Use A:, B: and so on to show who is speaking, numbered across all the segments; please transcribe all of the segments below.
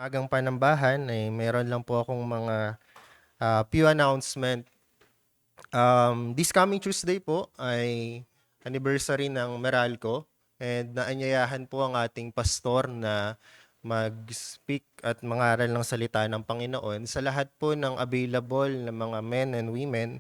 A: Magang Panambahan, meron lang po akong mga few announcement. This coming Tuesday po ay anniversary ng Meralco and naanyayahan po ang ating pastor na mag-speak at mangaral ng salita ng Panginoon sa lahat po ng available na mga men and women.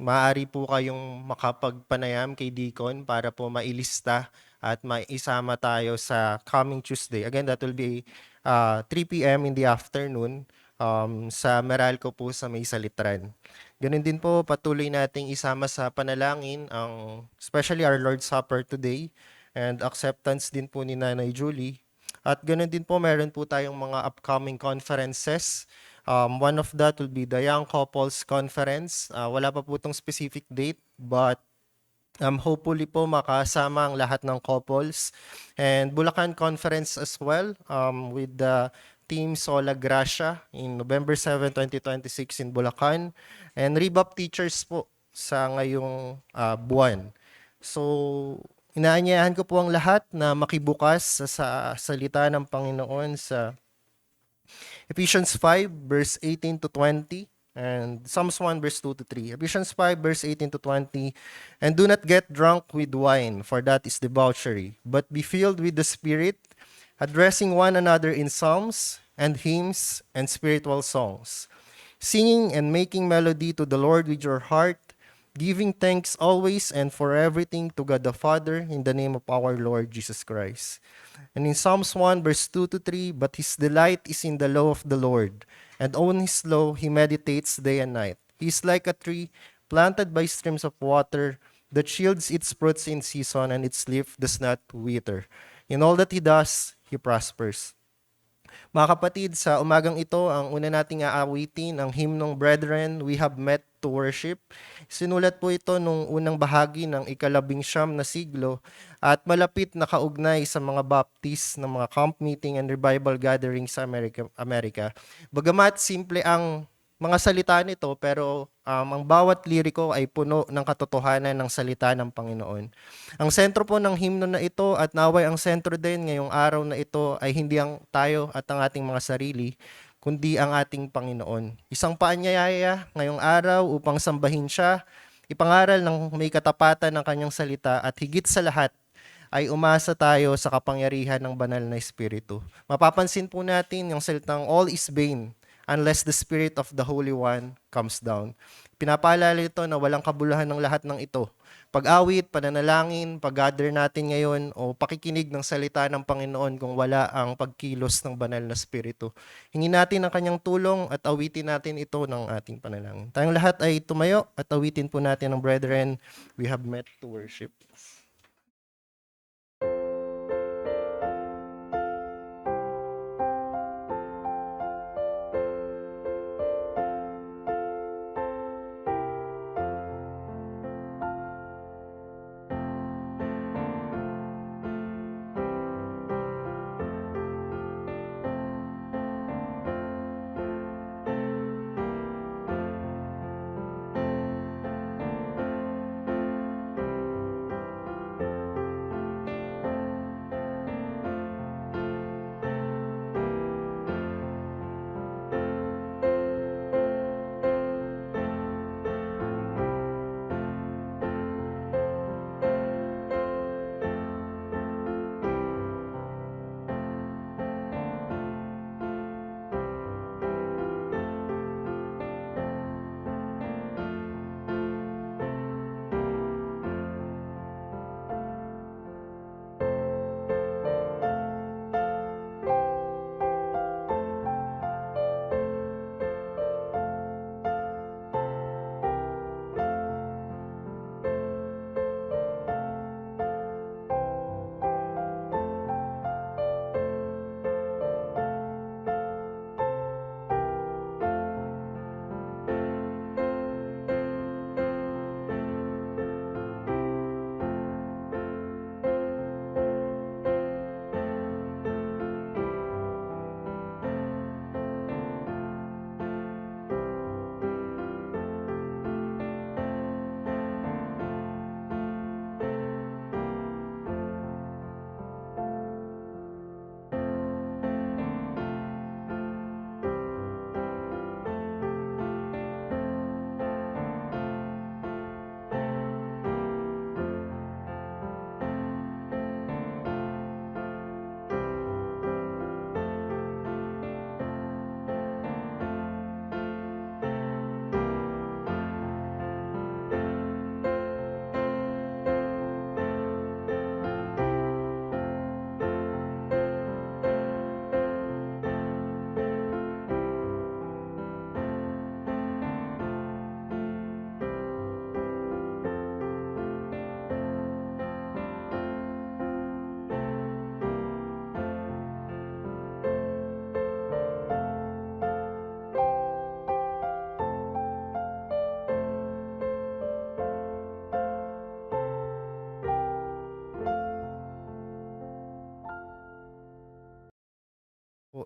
A: Maaari po kayong makapagpanayam kay Deacon para po mailista at maisama tayo sa coming Tuesday. Again, that will be 3 p.m. in the afternoon sa Meralco po sa May Salitran. Ganun din po, patuloy nating isama sa panalangin ang especially our Lord's Supper today and acceptance din po ni Nanay Julie. At ganun din po, meron po tayong mga upcoming conferences. One of that will be the Young Couples Conference. Wala pa po itong specific date, but hopefully po makasama ang lahat ng couples. And Bulacan Conference as well with the Team Sola Gracia in November 7, 2026 in Bulacan. And Rebap Teachers po sa ngayong buwan. So, inaanyayahan ko po ang lahat na makibukas sa salita ng Panginoon sa Ephesians 5 verse 18 to 20 and Psalms 1 verse 2 to 3. Ephesians 5 verse 18 to 20. And do not get drunk with wine, for that is debauchery, but be filled with the Spirit, addressing one another in psalms and hymns and spiritual songs, singing and making melody to the Lord with your heart, giving thanks always and for everything to God the Father in the name of our Lord Jesus Christ. And in Psalms 1 verse 2 to 3, but his delight is in the law of the Lord, and on his law he meditates day and night. He is like a tree planted by streams of water that yields its fruits in season, and its leaf does not wither. In all that he does, he prospers. Mga kapatid, sa umagang ito, ang una nating aawitin, ang hymnong Brethren, We Have Met to Worship. Sinulat po ito nung unang bahagi ng ika-19 na siglo at malapit na kaugnay sa mga baptist ng mga camp meeting and revival gatherings sa Amerika. Bagamat simple ang mga salita nito, pero ang bawat liriko ay puno ng katotohanan ng salita ng Panginoon. Ang sentro po ng himno na ito at naway ang sentro din ngayong araw na ito ay hindi ang tayo at ang ating mga sarili, kundi ang ating Panginoon. Isang paanyaya ngayong araw upang sambahin siya, ipangaral ng may katapatan ng kanyang salita at higit sa lahat ay umasa tayo sa kapangyarihan ng banal na Espiritu. Mapapansin po natin yung salitang all is vain unless the Spirit of the Holy One comes down. Pinapaalala ito na walang kabuluhan ng lahat ng ito. Pag-awit, pananalangin, pag-gather natin ngayon o pakikinig ng salita ng Panginoon kung wala ang pagkilos ng banal na Espiritu. Hingin natin ang kanyang tulong at awitin natin ito ng ating panalangin. Tayong lahat ay tumayo at awitin po natin ang Brethren, We Have Met to Worship.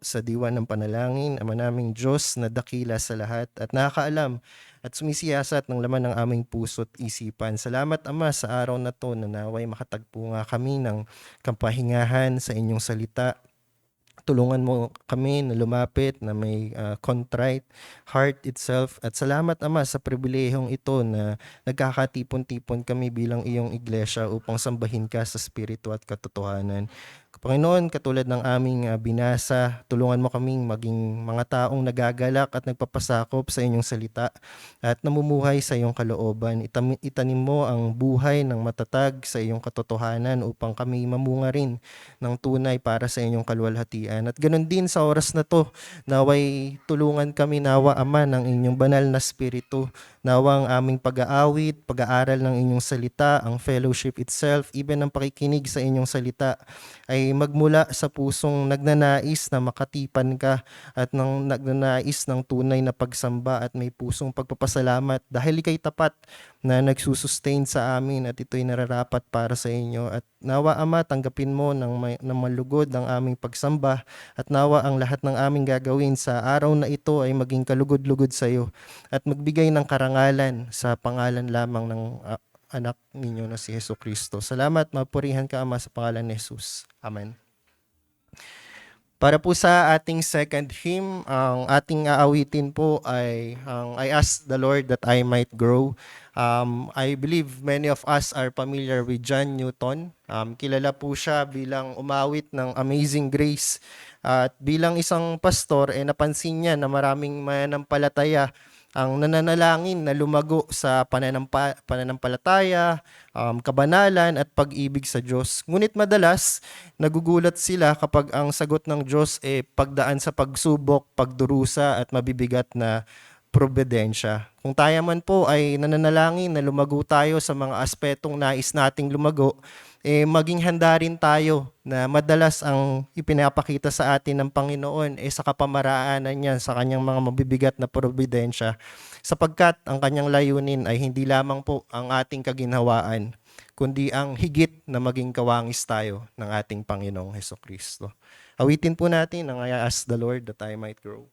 A: sa diwa ng panalangin, Ama naming Diyos na dakila sa lahat at nakakaalam at sumisiyasat ng laman ng aming puso't isipan. Salamat, Ama, sa araw na to na naway makatagpo nga kami ng kapahingahan sa inyong salita. Tulungan mo kami na lumapit na may contrite heart itself. At salamat, Ama, sa pribilehong ito na nagkakatipon-tipon kami bilang iyong iglesia upang sambahin ka sa spirito at katotohanan. Panginoon, katulad ng aming binasa, tulungan mo kaming maging mga taong nagagalak at nagpapasakop sa inyong salita at namumuhay sa iyong kalooban. Itanim mo ang buhay ng matatag sa iyong katotohanan upang kami mamunga rin ng tunay para sa inyong kaluwalhatian. At ganoon din sa oras na to, naway tulungan kami, nawa, Ama, ng inyong banal na spiritu, nawa ang aming pag-aawit, pag-aaral ng inyong salita, ang fellowship itself, even ang pakikinig sa inyong salita ay magmula sa pusong nagnanais na makatipan ka at nagnanais ng tunay na pagsamba at may pusong pagpapasalamat dahil ikay tapat na nagsusustain sa amin at ito'y nararapat para sa inyo. At nawa, Ama, tanggapin mo ng malugod ang aming pagsamba at nawa ang lahat ng aming gagawin sa araw na ito ay maging kalugod-lugod sa iyo at magbigay ng karangalan sa pangalan lamang ng anak ninyo na si Hesus Kristo. Salamat, mapurihan ka, Ama, sa pangalan ni Jesus. Amen. Para po sa ating second hymn, ang ating aawitin po ay I ask the Lord that I might grow. I believe many of us are familiar with John Newton. Kilala po siya bilang umawit ng Amazing Grace. At bilang isang pastor, napansin niya na maraming mananampalataya ang nananalangin na lumago sa pananampalataya, kabanalan at pag-ibig sa Diyos. Ngunit madalas, nagugulat sila kapag ang sagot ng Diyos pagdaan sa pagsubok, pagdurusa at mabibigat na probidensya. Kung tayo man po ay nananalangin na lumago tayo sa mga aspetong nais nating lumago, maging handa rin tayo na madalas ang ipinapakita sa atin ng Panginoon sa kapamaraanan niya sa kanyang mga mabibigat na probidensya, sapagkat ang kanyang layunin ay hindi lamang po ang ating kaginhawaan, kundi ang higit na maging kawangis tayo ng ating Panginoong Hesukristo. Awitin po natin ang I ask the Lord that I might grow.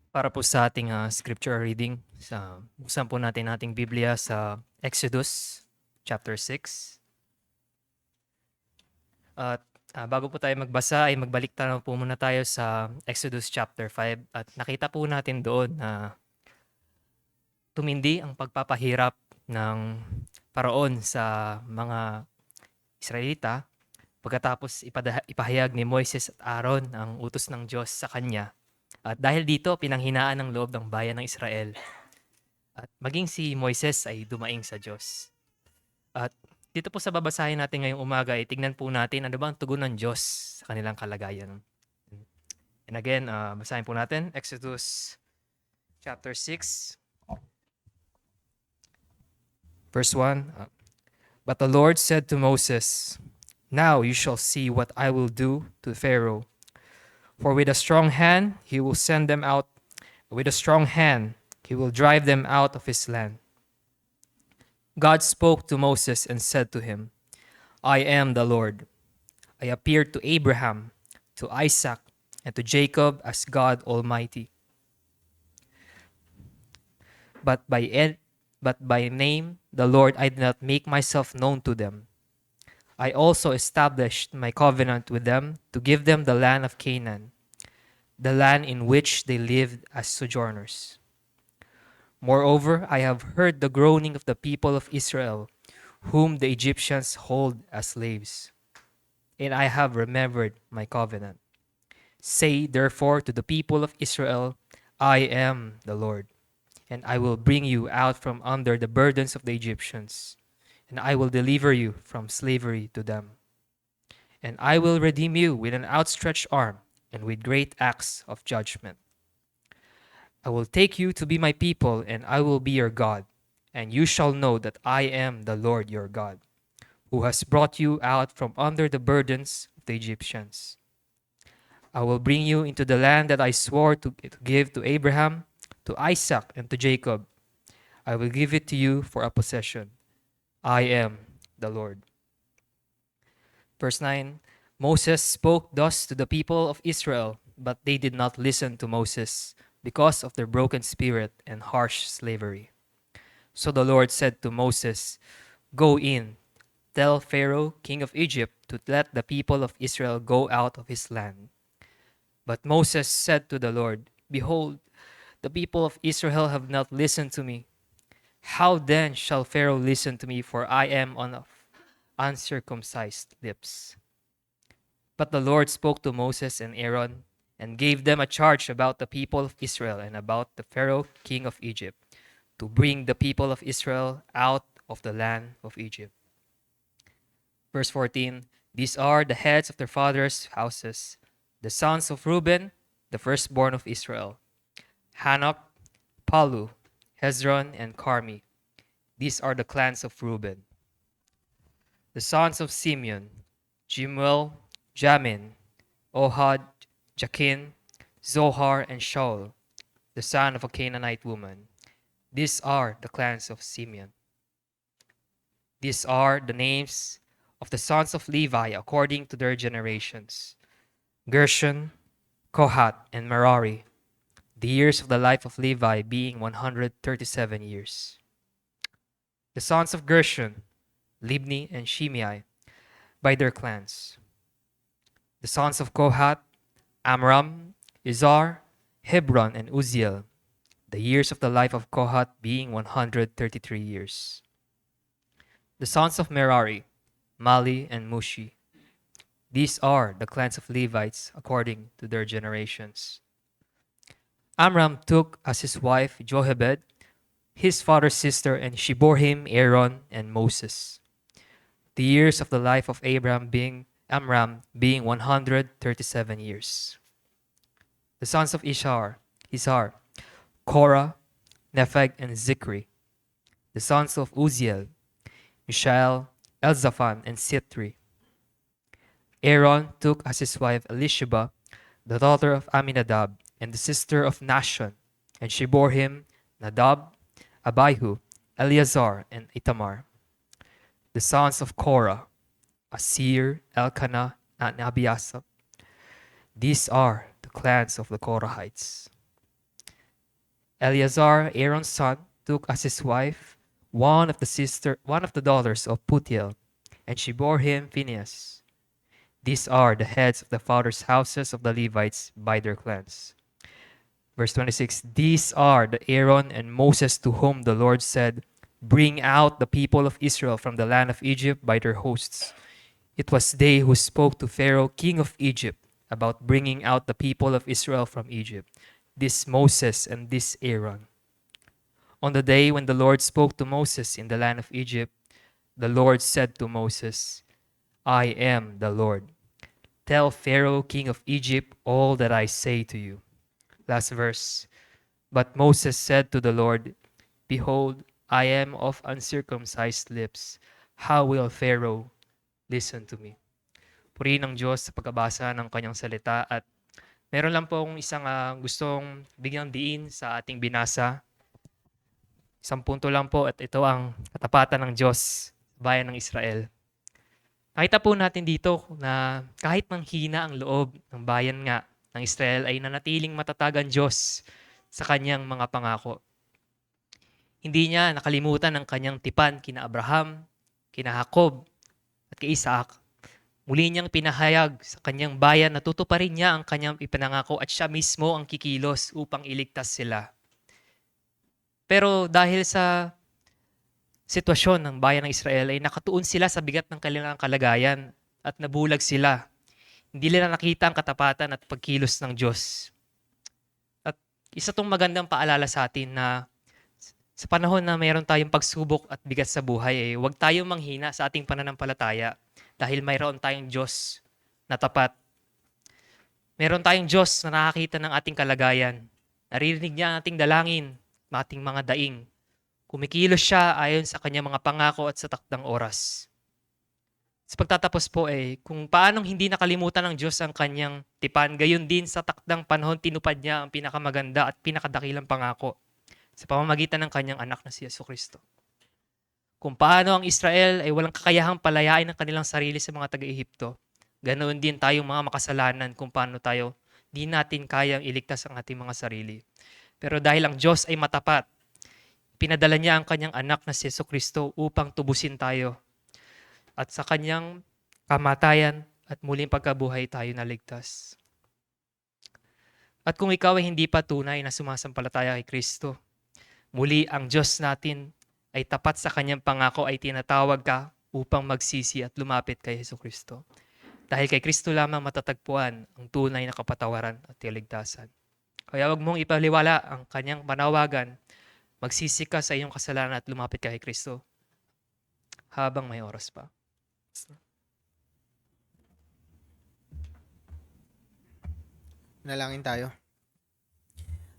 B: Para po sa ating scripture reading, buksan po natin ating Biblia sa Exodus chapter 6. At bago po tayo magbasa ay magbalik tanaw po muna tayo sa Exodus chapter 5 at nakita po natin doon na tumindi ang pagpapahirap ng paraon sa mga Israelita pagkatapos ipahayag ni Moises at Aaron ang utos ng Diyos sa kanya. At dahil dito, pinanghinaan ng loob ng bayan ng Israel. At maging si Moises ay dumaing sa Diyos. At dito po sa babasahin natin ngayong umaga, ay tignan po natin ano ba ang tugon ng Diyos sa kanilang kalagayan. And again, basahin po natin, Exodus chapter 6, verse 1. But the Lord said to Moses, "Now you shall see what I will do to Pharaoh. For with a strong hand he will send them out, with a strong hand he will drive them out of his land." God spoke to Moses and said to him, "I am the Lord. I appeared to Abraham, to Isaac, and to Jacob as God Almighty. But by name, the Lord, I did not make myself known to them. I also established my covenant with them to give them the land of Canaan, the land in which they lived as sojourners. Moreover, I have heard the groaning of the people of Israel, whom the Egyptians hold as slaves, and I have remembered my covenant. Say therefore to the people of Israel, I am the Lord, and I will bring you out from under the burdens of the Egyptians, and I will deliver you from slavery to them. And I will redeem you with an outstretched arm and with great acts of judgment. I will take you to be my people, and I will be your God, and you shall know that I am the Lord your God, who has brought you out from under the burdens of the Egyptians. I will bring you into the land that I swore to give to Abraham, to Isaac, and to Jacob. I will give it to you for a possession. I am the Lord. Verse 9. Moses spoke thus to the people of Israel, but they did not listen to Moses because of their broken spirit and harsh slavery. So the Lord said to Moses, "Go in, tell Pharaoh, king of Egypt, to let the people of Israel go out of his land." But Moses said to the Lord, "Behold, the people of Israel have not listened to me. How then shall Pharaoh listen to me, for I am of uncircumcised lips?" But the Lord spoke to Moses and Aaron and gave them a charge about the people of Israel and about the Pharaoh, king of Egypt, to bring the people of Israel out of the land of Egypt. Verse 14. These are the heads of their fathers' houses, the sons of Reuben, the firstborn of Israel: Hanok, Palu, Hezron, and Carmi. These are the clans of Reuben. The sons of Simeon: Jemuel, Jamin, Ohad, Jachin, Zohar, and Shaul, the son of a Canaanite woman. These are the clans of Simeon. These are the names of the sons of Levi according to their generations: Gershon, Kohath, and Merari, the years of the life of Levi being 137 years. The sons of Gershon: Libni and Shimei, by their clans. The sons of Kohath: Amram, Izhar, Hebron, and Uzziel, the years of the life of Kohath being 133 years. The sons of Merari: Mali and Mushi. These are the clans of Levites according to their generations. Amram took as his wife Jochebed, his father's sister, and she bore him Aaron and Moses. The years of the life of Amram being 137 years. The sons of Izhar, Korah, Nepheg, and Zikri. The sons of Uzziel: Mishael, Elzaphan, and Sithri. Aaron took as his wife Elisheba, the daughter of Aminadab, and the sister of Nashon, and she bore him Nadab, Abihu, Eleazar, and Itamar. The sons of Korah: Asir, Elkanah, and Abiasap. These are the clans of the Korahites. Eleazar, Aaron's son, took as his wife one of the daughters of Putiel, and she bore him Phinehas. These are the heads of the fathers' houses of the Levites by their clans. Verse 26, these are the Aaron and Moses to whom the Lord said, bring out the people of Israel from the land of Egypt by their hosts. It was they who spoke to Pharaoh, king of Egypt, about bringing out the people of Israel from Egypt. This Moses and this Aaron. On the day when the Lord spoke to Moses in the land of Egypt, the Lord said to Moses, I am the Lord. Tell Pharaoh, king of Egypt, all that I say to you. Last verse. But Moses said to the Lord, behold, I am of uncircumcised lips. How will Pharaoh listen to me? Purihin ng Diyos sa pagkabasa ng kanyang salita at meron lang po akong isang gustong bigyang diin sa ating binasa. Isang punto lang po at ito ang katapatan ng Diyos sa bayan ng Israel. Nakita po natin dito na kahit manghina ang loob ng bayan nga ng Israel ay nanatiling matatag ang Diyos sa kanyang mga pangako. Hindi niya nakalimutan ang kanyang tipan kina Abraham, kina Jacob, at kay Isaac. Muli niyang pinahayag sa kanyang bayan na tutuparin niya ang kanyang ipinangako at siya mismo ang kikilos upang iligtas sila. Pero dahil sa sitwasyon ng bayan ng Israel ay nakatuon sila sa bigat ng kanilang kalagayan at nabulag sila. Hindi nila nakita ang katapatan at pagkilos ng Diyos. At isa tong magandang paalala sa atin na sa panahon na mayroon tayong pagsubok at bigat sa buhay, huwag tayong manghina sa ating pananampalataya dahil mayroon tayong Diyos na tapat. Meron tayong Diyos na nakakita ng ating kalagayan. Naririnig niya ang ating dalangin, ating mga daing. Kumikilos siya ayon sa kanyang mga pangako at sa takdang oras. Sa pagtatapos po kung paanong hindi nakalimutan ng Diyos ang kanyang tipan, gayon din sa takdang panahon tinupad niya ang pinakamaganda at pinakadakilang pangako sa pamamagitan ng kanyang anak na si Jesucristo. Kung paano ang Israel ay walang kakayahang palayain ang kanilang sarili sa mga taga-Ehipto, ganoon din tayong mga makasalanan kung paano tayo di natin kayang iligtas ang ating mga sarili. Pero dahil ang Diyos ay matapat, pinadala niya ang kanyang anak na si Jesucristo upang tubusin tayo. At sa kanyang kamatayan at muling pagkabuhay tayo naligtas. At kung ikaw ay hindi pa tunay na sumasampalataya kay Kristo, muli ang Diyos natin ay tapat sa kanyang pangako ay tinatawag ka upang magsisi at lumapit kay Jesucristo. Dahil kay Kristo lamang matatagpuan ang tunay na kapatawaran at kaligtasan. Kaya wag mong ipaliwala ang kanyang panawagan. Magsisi ka sa iyong kasalanan at lumapit ka kay Kristo habang may oras pa.
C: Manalangin tayo.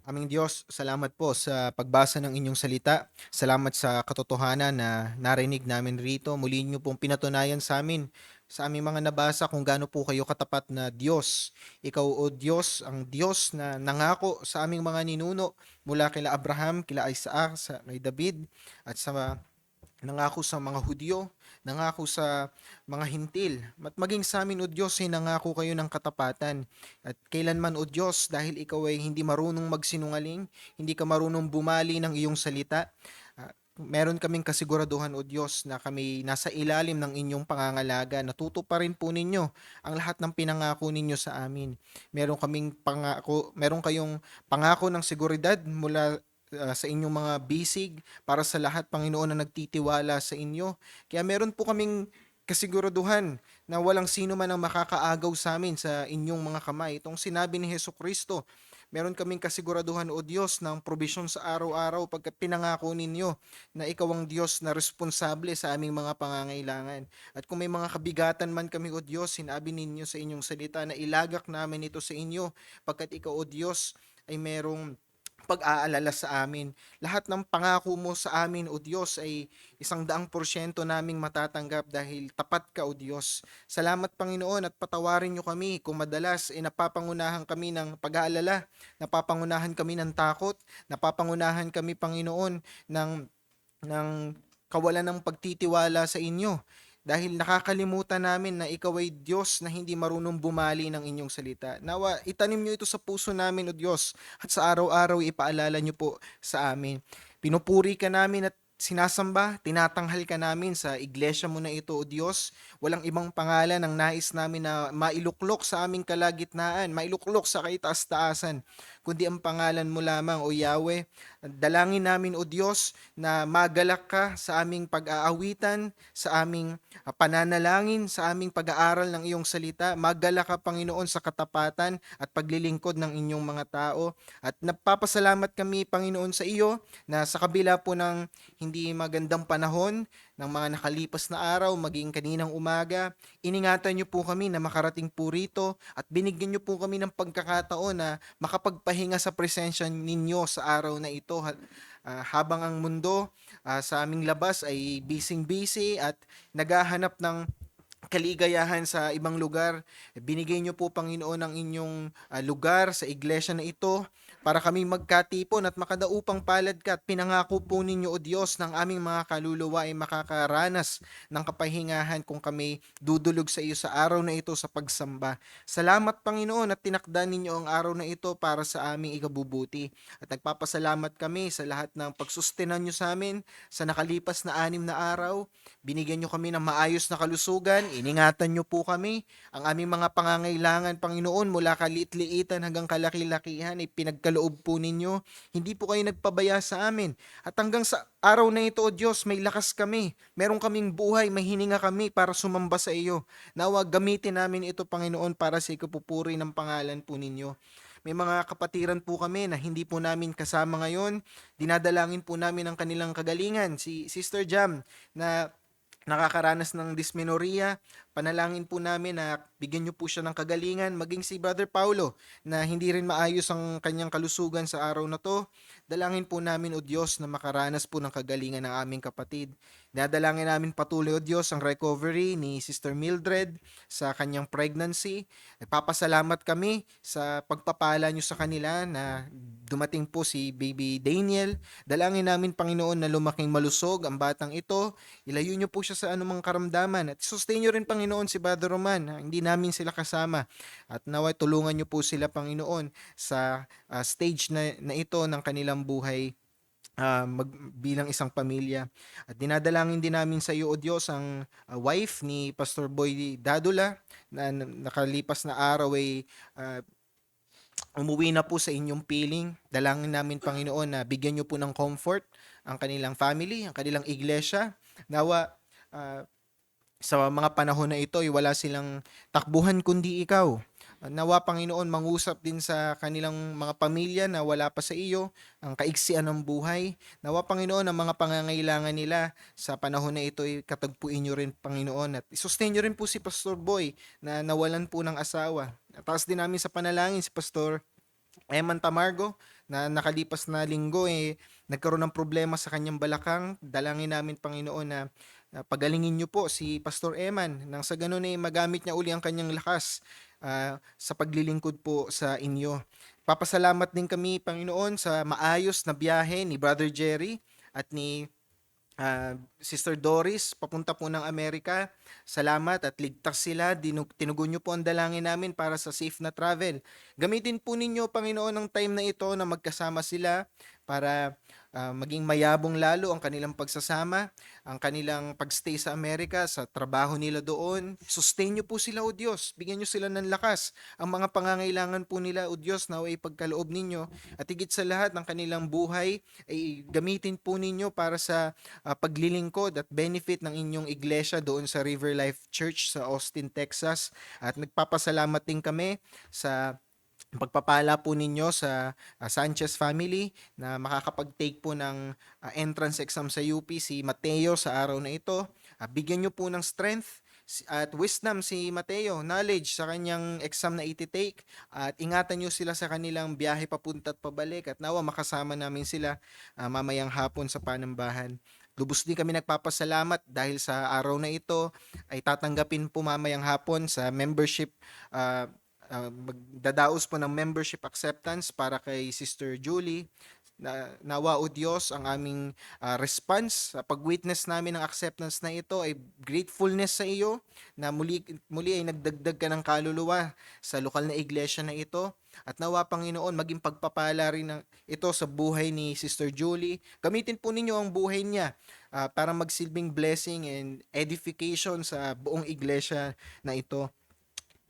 C: Aming Diyos, salamat po sa pagbasa ng inyong salita. Salamat sa katotohanan na narinig namin rito. Muli niyo pong pinatunayan sa amin, sa aming mga nabasa kung gaano po kayo katapat na Diyos. Ikaw o Diyos, ang Diyos na nangako sa aming mga ninuno mula kila Abraham, kila Isaac, kay David, at sa nangako sa mga Hudyo, nangako sa mga Hintil, at maging sa amin o Diyos ay nangako kayo ng katapatan. At kailanman o Diyos, dahil ikaw ay hindi marunong magsinungaling, hindi ka marunong bumali ng iyong salita, meron kaming kasiguraduhan o Diyos na kami nasa ilalim ng inyong pangangalaga. Natutuparin po ninyo ang lahat ng pinangako ninyo sa amin. Meron kayong pangako ng seguridad mula sa inyong mga bisig para sa lahat, Panginoon, na nagtitiwala sa inyo. Kaya meron po kaming kasiguraduhan na walang sino man ang makakaagaw sa amin sa inyong mga kamay. Itong sinabi ni Jesucristo, meron kaming kasiguraduhan o Diyos ng probisyon sa araw-araw pagkat pinangako ninyo na ikaw ang Diyos na responsable sa aming mga pangangailangan. At kung may mga kabigatan man kami o Diyos, sinabi ninyo sa inyong salita na ilagak namin ito sa inyo pagkat ikaw o Diyos ay merong pag-aalala sa amin. Lahat ng pangako mo sa amin, o Diyos, ay 100% naming matatanggap dahil tapat ka, o Diyos. Salamat, Panginoon, at patawarin niyo kami kung madalas napapangunahan kami ng pag-aalala, napapangunahan kami ng takot, napapangunahan kami, Panginoon, ng kawalan ng pagtitiwala sa inyo. dahil nakakalimutan namin na ikaw ay Diyos na hindi marunong bumali ng inyong salita. Nawa, itanim niyo ito sa puso namin, O Diyos, at sa araw-araw ipaalala niyo po sa amin. Pinupuri ka namin at sinasamba, tinatanghal ka namin sa iglesia mo na ito, O Diyos. Walang ibang pangalan ang nais namin na mailuklok sa aming kalagitnaan, mailuklok sa kaitaas-taasan, kundi ang pangalan mo lamang, O Yahweh. Dalangin namin, O Diyos, na magalak ka sa aming pag-aawitan, sa aming pananalangin, sa aming pag-aaral ng iyong salita. Magalak ka, Panginoon, sa katapatan at paglilingkod ng inyong mga tao. At napapasalamat kami, Panginoon, sa iyo na sa kabila po ng hindi magandang panahon, ng mga nakalipas na araw, maging kaninang umaga, iningatan niyo po kami na makarating po rito at binigyan niyo po kami ng pagkakataon na makapagpahinga sa presensya ninyo sa araw na ito. Habang ang mundo sa aming labas ay busy at naghahanap ng kaligayahan sa ibang lugar, binigay niyo po, Panginoon, ang inyong lugar sa iglesia na ito para kami magkatipon at makadaupang palad ka, at pinangako po ninyo, O Diyos, ng aming mga kaluluwa ay makakaranas ng kapahingahan kung kami dudulog sa iyo sa araw na ito sa pagsamba. Salamat, Panginoon, at tinakda ninyo ang araw na ito para sa aming ikabubuti. At nagpapasalamat kami sa lahat ng pagsustenan nyo sa amin sa nakalipas na 6 na araw. Binigyan nyo kami ng maayos na kalusugan, iningatan nyo po kami. Ang aming mga pangangailangan, Panginoon, mula kaliit-liitan hanggang kalaki-lakihan ay pinagkaloob po ninyo. Hindi po kayo nagpabaya sa amin. At hanggang sa araw na ito, O Diyos, may lakas kami. Meron kaming buhay, may hininga kami para sumamba sa iyo. Nawa gamitin namin ito, Panginoon, para sa ikapupuri ng pangalan po ninyo. May mga kapatiran po kami na hindi po namin kasama ngayon. Dinadalangin po namin ang kanilang kagalingan. Si Sister Jam na nakakaranas ng dysmenorrhea, panalangin po namin na bigyan niyo po siya ng kagalingan. Maging si Brother Paulo na hindi rin maayos ang kanyang kalusugan sa araw na to. Dalangin po namin, O Diyos, na makaranas po ng kagalingan ng aming kapatid. Dadalangin namin patuloy, O Diyos, ang recovery ni Sister Mildred sa kanyang pregnancy. Nagpapasalamat kami sa pagpapala niyo sa kanila na dumating po si Baby Daniel. Dalangin namin, Panginoon, na lumaking malusog ang batang ito. Ilayo niyo po siya sa anumang karamdaman. At sustain niyo rin, Panginoon, si Brother Roman. Hindi namin sila kasama. At naway tulungan niyo po sila, Panginoon, sa stage na ito ng kanilang buhay bilang isang pamilya. At dinadalangin din namin sa iyo, O Diyos, ang wife ni Pastor Boy Dadula na nakalipas na araw ay umuwi na po sa inyong piling. Dalangin namin, Panginoon, na bigyan niyo po ng comfort ang kanilang family, ang kanilang iglesia. Nawa sa mga panahon na ito ay wala silang takbuhan kundi ikaw. Nawa, Panginoon, mangusap din sa kanilang mga pamilya na wala pa sa iyo ang kaiksian ng buhay. Nawa, Panginoon, ang mga pangangailangan nila sa panahon na ito ay katagpuin nyo rin, Panginoon. At isustain nyo rin po si Pastor Boy na nawalan po ng asawa. Taas din namin sa panalangin si Pastor Eman Tamargo na nakalipas na linggo nagkaroon ng problema sa kanyang balakang. Dalangin namin, Panginoon, na pagalingin niyo po si Pastor Eman nang sa ganun ay magamit niya uli ang kanyang lakas sa paglilingkod po sa inyo. Papasalamat din kami, Panginoon, sa maayos na biyahe ni Brother Jerry at ni Sister Doris papunta po ng Amerika. Salamat at ligtas sila. Tinugon niyo po ang dalangin namin para sa safe na travel. Gamitin po ninyo, Panginoon, ang time na ito na magkasama sila para maging mayabong lalo ang kanilang pagsasama, ang kanilang pagstay sa Amerika, sa trabaho nila doon. Sustain niyo po sila, O Diyos. Bigyan niyo sila ng lakas. Ang mga pangangailangan po nila, O Diyos, na ay pagkaloob ninyo. At higit sa lahat, ng kanilang buhay ay gamitin po ninyo para sa paglilingkod at benefit ng inyong iglesia doon sa River Life Church sa Austin, Texas. At nagpapasalamat din kami sa pagpapala po ninyo sa Sanchez family na makakapag-take po ng entrance exam sa UP si Mateo sa araw na ito. Bigyan nyo po ng strength at wisdom si Mateo, knowledge sa kanyang exam na iti-take, at ingatan nyo sila sa kanilang biyahe papunta at pabalik, at nawa makasama namin sila mamayang hapon sa panambahan. Lubos din kami nagpapasalamat dahil sa araw na ito ay tatanggapin po mamayang hapon sa membership magdadaos po ng membership acceptance para kay Sister Julie. Nawa o Diyos ang aming response sa pag-witness namin ng acceptance na ito ay gratefulness sa iyo na muli ay nagdagdag ka ng kaluluwa sa lokal na iglesia na ito. At nawa Panginoon, maging pagpapala rin ito sa buhay ni Sister Julie. Gamitin po ninyo ang buhay niya para magsilbing blessing and edification sa buong iglesia na ito.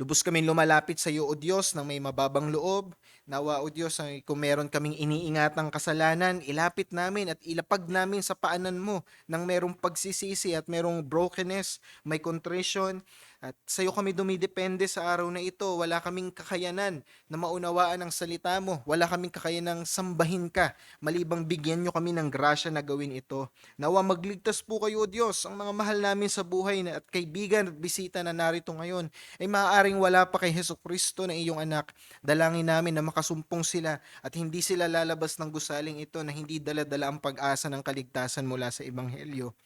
C: Lubos kaming lumalapit sa iyo, O Diyos, ng may mababang loob. Nawa, O Diyos, ay kung meron kaming iniingatang kasalanan, ilapit namin at ilapag namin sa paanan mo nang merong pagsisisi at merong brokenness, may contrition. At sa iyo kami dumidepende sa araw na ito. Wala kaming kakayanan na maunawaan ang salita mo. Wala kaming kakayanang sambahin ka. Malibang bigyan nyo kami ng grasya na gawin ito. Nawa magligtas po kayo, O Diyos, ang mga mahal namin sa buhay at kaibigan at bisita na narito ngayon ay maaaring wala pa kay Hesukristo na iyong anak. Dalangin namin na makasumpong sila at hindi sila lalabas ng gusaling ito na hindi dala-dala ang pag-asa ng kaligtasan mula sa Ebanghelyo.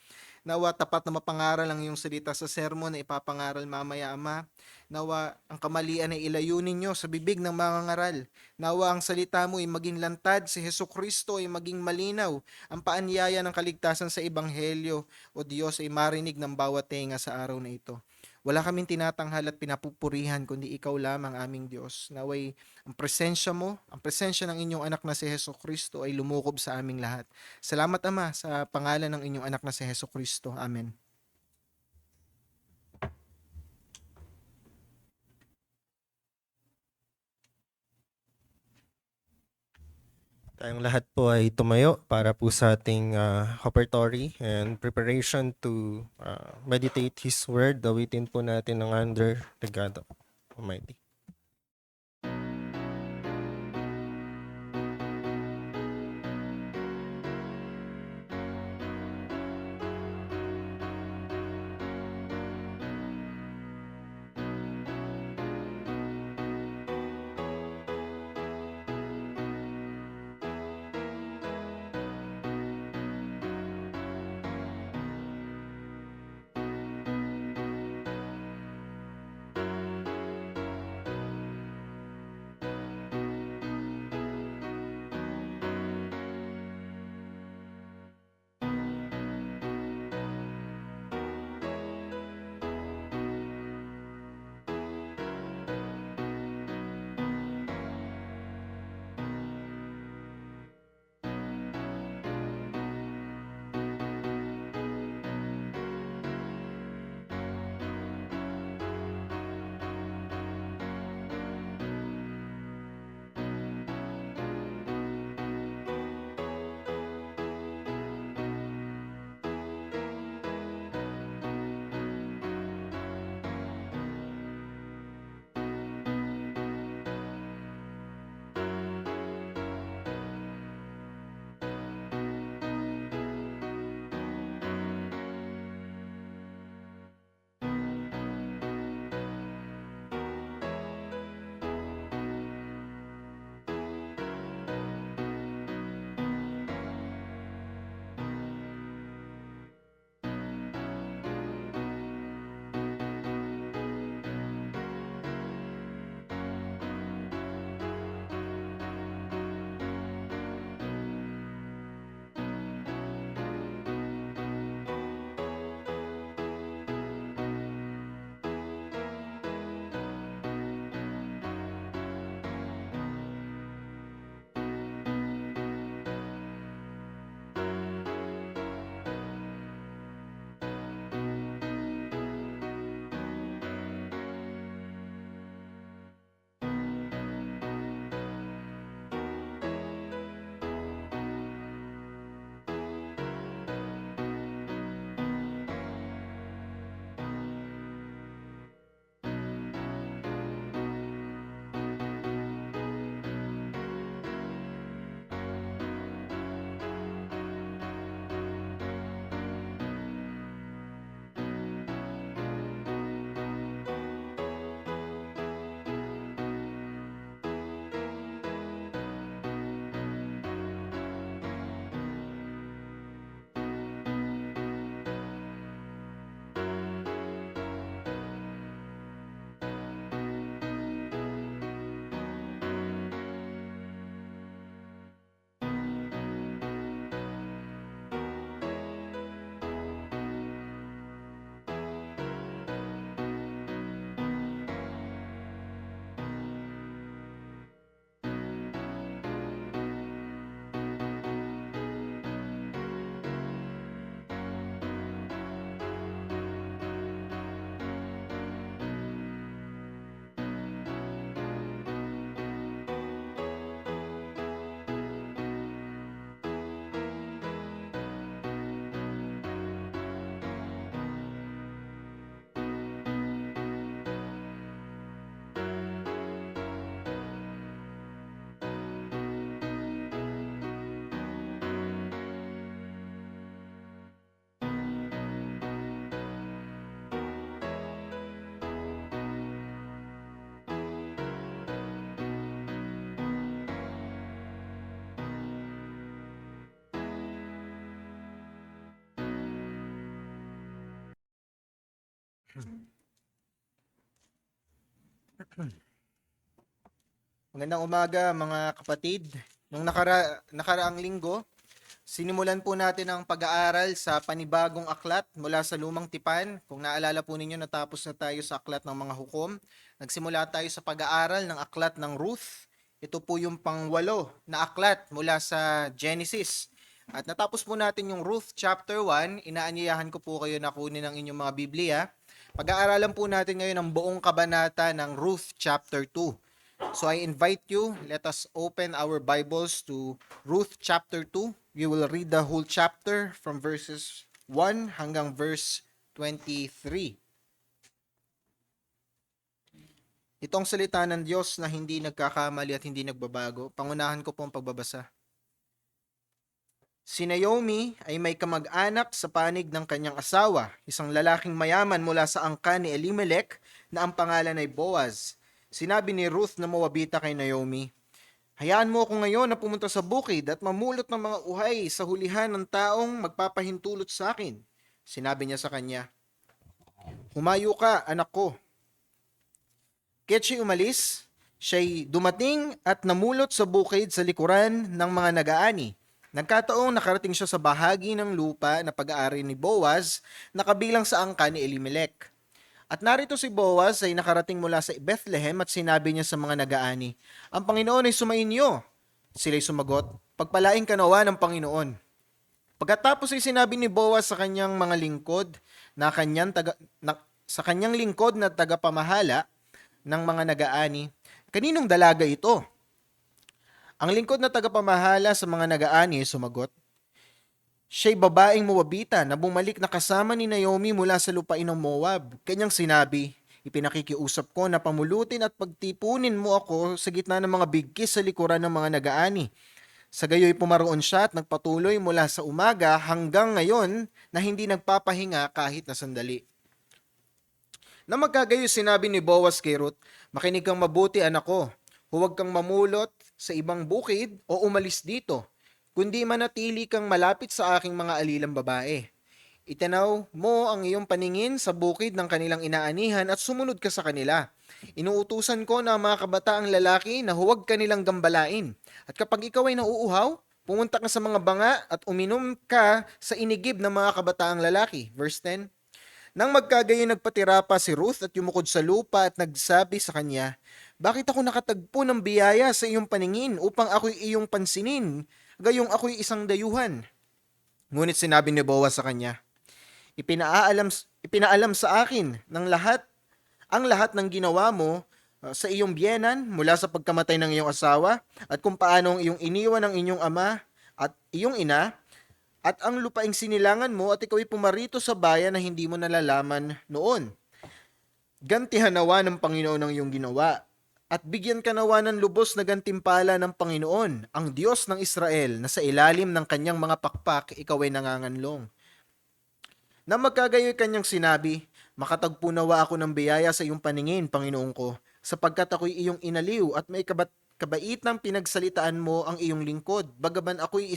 C: Nawa tapat na mapangaral ang iyong salita sa sermon na ipapangaral mamaya, Ama. Nawa ang kamalian ay ilayo ninyo sa bibig ng mga ngaral. Nawa ang salita mo ay maging lantad, si Hesukristo ay maging malinaw. Ang paanyaya ng kaligtasan sa Ebanghelyo, O Diyos, ay marinig ng bawat tenga sa araw na ito. Wala kaming tinatanghal at pinapupurihan kundi ikaw lamang, aming Diyos. Naway ang presensya mo, ang presensya ng inyong anak na si Hesukristo ay lumukob sa aming lahat. Salamat, Ama, sa pangalan ng inyong anak na si Hesukristo. Amen.
A: Tayong lahat po ay tumayo para po sa ating offertory and preparation to meditate His Word. Awitin po natin ang Under the God Almighty.
C: Magandang umaga mga kapatid. Nung nakaraang linggo, sinimulan po natin ang pag-aaral sa panibagong aklat mula sa Lumang Tipan. Kung naalala po ninyo, natapos na tayo sa aklat ng mga hukom. Nagsimula tayo sa pag-aaral ng aklat ng Ruth. Ito po yung pangwalo na aklat mula sa Genesis. At natapos po natin yung Ruth chapter 1. Inaanyayahan ko po kayo na kunin ang inyong mga Biblia. Pag-aaralan po natin ngayon ang buong kabanata ng Ruth chapter 2. So I invite you, let us open our Bibles to Ruth chapter 2. We will read the whole chapter from verses 1 hanggang verse 23. Itong salita ng Diyos na hindi nagkakamali at hindi nagbabago, pangunahan ko po ang pagbabasa. Si Naomi ay may kamag-anak sa panig ng kanyang asawa, isang lalaking mayaman mula sa angkan ni Elimelech na ang pangalan ay Boaz. Sinabi ni Ruth na Moabita kay Naomi, hayaan mo ako ngayon na pumunta sa bukid at mamulot ng mga uhay sa hulihan ng taong magpapahintulot sa akin. Sinabi niya sa kanya, humayo ka, anak ko. Kaya't siya umalis, siya'y dumating at namulot sa bukid sa likuran ng mga nagaani. Nagkataong nakarating siya sa bahagi ng lupa na pag-aari ni Boaz na kabilang sa angkan ni Elimelech. At narito si Boaz ay nakarating mula sa Bethlehem at sinabi niya sa mga nagaani, ang Panginoon ay sumainyo. Sila'y sumagot, pagpalaing ka nawa ng Panginoon. Pagkatapos ay sinabi ni Boaz sa kanyang mga lingkod na sa kanyang lingkod na tagapamahala ng mga nagaani, kaninong dalaga ito? Ang lingkod na tagapamahala sa mga nagaani ay sumagot, siya'y babaeng Moabita na bumalik na kasama ni Naomi mula sa lupain ng Moab. Kanyang sinabi, ipinakikiusap ko na pamulutin at pagtipunin mo ako sa gitna ng mga bigkis sa likuran ng mga nagaani. Sa gayoy pumaroon siya at nagpatuloy mula sa umaga hanggang ngayon na hindi nagpapahinga kahit na sandali. Na magkagayoy sinabi ni Boaz kay Ruth, makinig kang mabuti anak ko, huwag kang mamulot sa ibang bukid o umalis dito, kundi manatili kang malapit sa aking mga alilang babae. Itanaw mo ang iyong paningin sa bukid ng kanilang inaanihan at sumunod ka sa kanila. Inuutusan ko na ang mga kabataang lalaki na huwag kanilang gambalain. At kapag ikaw ay nauuhaw, pumunta ka sa mga banga at uminom ka sa inigib ng mga kabataang lalaki. Verse 10. Nang magkagayon nagpatira pa si Ruth at yumukod sa lupa at nagsabi sa kanya, bakit ako nakatagpo ng biyaya sa iyong paningin upang ako'y iyong pansinin? Gayong ako'y isang dayuhan. Ngunit sinabi ni Boaz sa kanya, ipinaalam sa akin ang lahat ng ginawa mo sa iyong biyenan mula sa pagkamatay ng iyong asawa at kung paano ang iyong iniwan ng inyong ama at iyong ina at ang lupaing sinilangan mo at ikaw'y pumarito sa bayan na hindi mo nalalaman noon. Gantihan nawa ng Panginoon ang iyong ginawa at bigyan ka nawa ng lubos na gantimpala ng Panginoon, ang Diyos ng Israel, na sa ilalim ng kanyang mga pakpak, ikaw ay nanganganlong. Nang magkagayoy kanyang sinabi, makatagpo nawa ako ng biyaya sa iyong paningin, Panginoon ko, sapagkat ako'y iyong inaliw at may kabait ng pinagsalitaan mo ang iyong lingkod, bagaman ako'y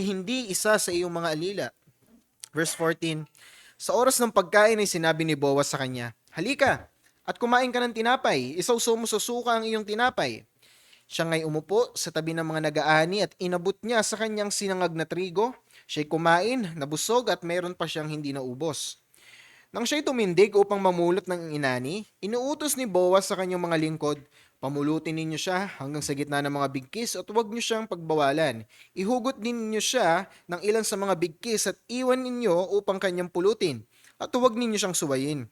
C: hindi isa sa iyong mga alila. Verse 14, sa oras ng pagkain ay sinabi ni Boaz sa kanya, halika, at kumain ka ng tinapay, isawsaw mo sa suka ang iyong tinapay. Siya nga'y umupo sa tabi ng mga nagaani at inabot niya sa kanyang sinangag na trigo. Siya'y kumain, nabusog at mayroon pa siyang hindi naubos. Nang siya'y tumindig upang mamulot ng inani, inuutos ni Boaz sa kanyang mga lingkod, pamulutin ninyo siya hanggang sa gitna ng mga bigkis at huwag niyo siyang pagbawalan. Ihugot din ninyo siya ng ilan sa mga bigkis at iwan ninyo upang kanyang pulutin at huwag ninyo siyang suwayin.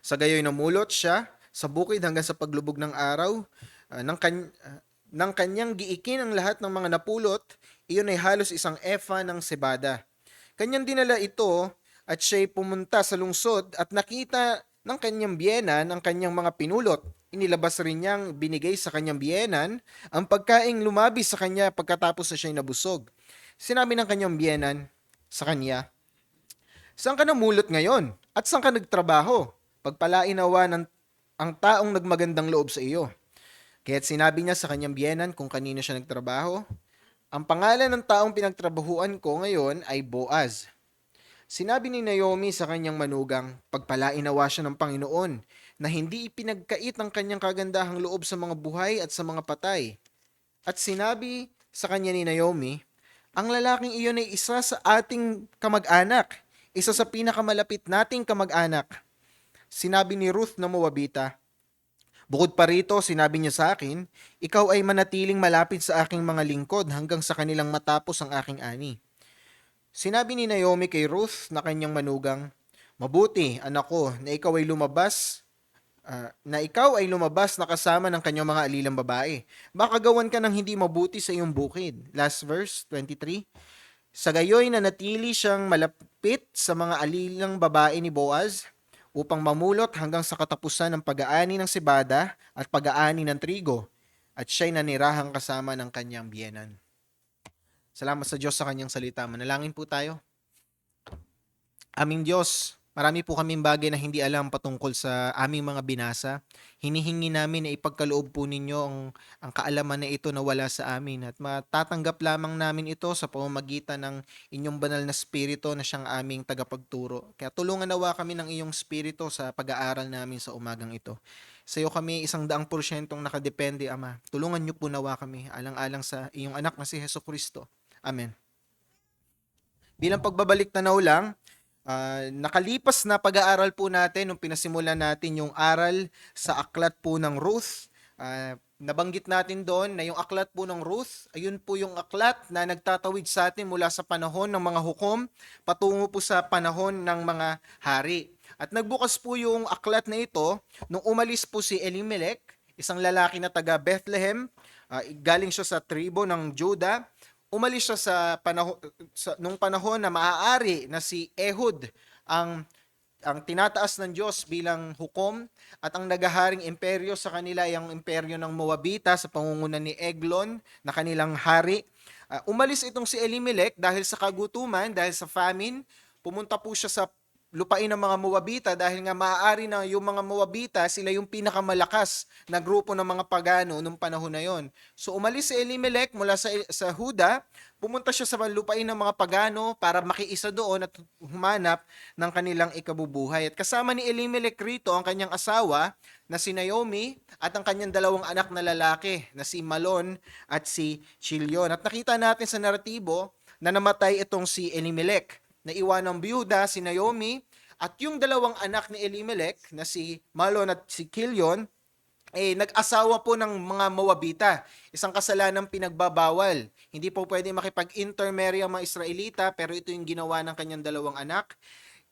C: Sa gayoy namulot siya sa bukid hanggang sa paglubog ng araw. Nang kanyang giikin ang lahat ng mga napulot, iyon ay halos isang efa ng sebada. Kanyang dinala ito at siya'y pumunta sa lungsod at nakita ng kanyang biyenan ang kanyang mga pinulot. Inilabas rin niyang binigay sa kanyang biyenan ang pagkaing lumabi sa kanya pagkatapos na siya'y nabusog. Sinabi ng kanyang biyenan sa kanya, saan ka namulot ngayon? At saan ka nagtrabaho? Pagpalain nawa ang taong nagmagandang loob sa iyo. Kaya't sinabi niya sa kanyang biyenan kung kanino siya nagtrabaho. Ang pangalan ng taong pinagtrabahuan ko ngayon ay Boaz. Sinabi ni Naomi sa kanyang manugang, pagpalain nawa siya ng Panginoon, na hindi ipinagkait ang kanyang kagandahang loob sa mga buhay at sa mga patay. At sinabi sa kanya ni Naomi, ang lalaking iyon ay isa sa ating kamag-anak, isa sa pinakamalapit nating kamag-anak. Sinabi ni Ruth na Moabita, bukod pa rito, sinabi niya sa akin, ikaw ay manatiling malapit sa aking mga lingkod hanggang sa kanilang matapos ang aking ani. Sinabi ni Naomi kay Ruth na kanyang manugang, mabuti, anak ko, na ikaw ay lumabas na kasama ng kanyang mga alilang babae. Baka gawan ka ng hindi mabuti sa iyong bukid. Last verse, 23. Sa gayoy na natili siyang malapit sa mga alilang babae ni Boaz upang mamulot hanggang sa katapusan ng pag-aani ng sibada at pag-aani ng trigo, at siya'y nanirahang kasama ng kanyang biyenan. Salamat sa Diyos sa kanyang salita. Manalangin po tayo. Aming Diyos, marami po kaming bagay na hindi alam patungkol sa aming mga binasa. Hinihingi namin na ipagkaloob po ninyo ang kaalaman na ito na wala sa amin, at matatanggap lamang namin ito sa pamamagitan ng inyong banal na spirito na siyang aming tagapagturo. Kaya tulungan nawa kami ng iyong spirito sa pag-aaral namin sa umagang ito. Sa iyo kami 100% nakadepende, Ama. Tulungan niyo po nawa kami alang-alang sa iyong anak na si Hesukristo. Amen. Bilang pagbabalik tanaw lang, nakalipas na pag-aaral po natin nung pinasimulan natin yung aral sa aklat po ng Ruth. Nabanggit natin doon na yung aklat po ng Ruth, ayun po yung aklat na nagtatawid sa atin mula sa panahon ng mga hukom patungo po sa panahon ng mga hari. At nagbukas po yung aklat na ito nung umalis po si Elimelech, isang lalaki na taga Bethlehem, galing siya sa tribo ng Judah. Umalis siya nung panahon na maaari na si Ehud ang tinataas ng Diyos bilang hukom, at ang nagaharing imperyo sa kanila ay ang imperyo ng Moabita sa pangunguna ni Eglon na kanilang hari. Umalis itong si Elimelech dahil sa kagutuman, dahil sa famine. Pumunta po siya sa lupain ng mga Moabita dahil nga maaari na yung mga Moabita, sila yung pinakamalakas na grupo ng mga pagano nung panahon na yon. So umalis si Elimelech mula sa Huda, pumunta siya sa lupain ng mga pagano para makiisa doon at humanap ng kanilang ikabubuhay. At kasama ni Elimelech rito ang kanyang asawa na si Naomi at ang kanyang dalawang anak na lalaki na si Malon at si Chilion. At nakita natin sa naratibo na namatay itong si Elimelech. Naiwan ng byuda si Naomi, at yung dalawang anak ni Elimelech na si Malon at si Chilion nag-asawa po ng mga Moabita. Isang kasalanang pinagbabawal. Hindi po pwede makipag-intermarry ang mga Israelita, pero ito yung ginawa ng kanyang dalawang anak.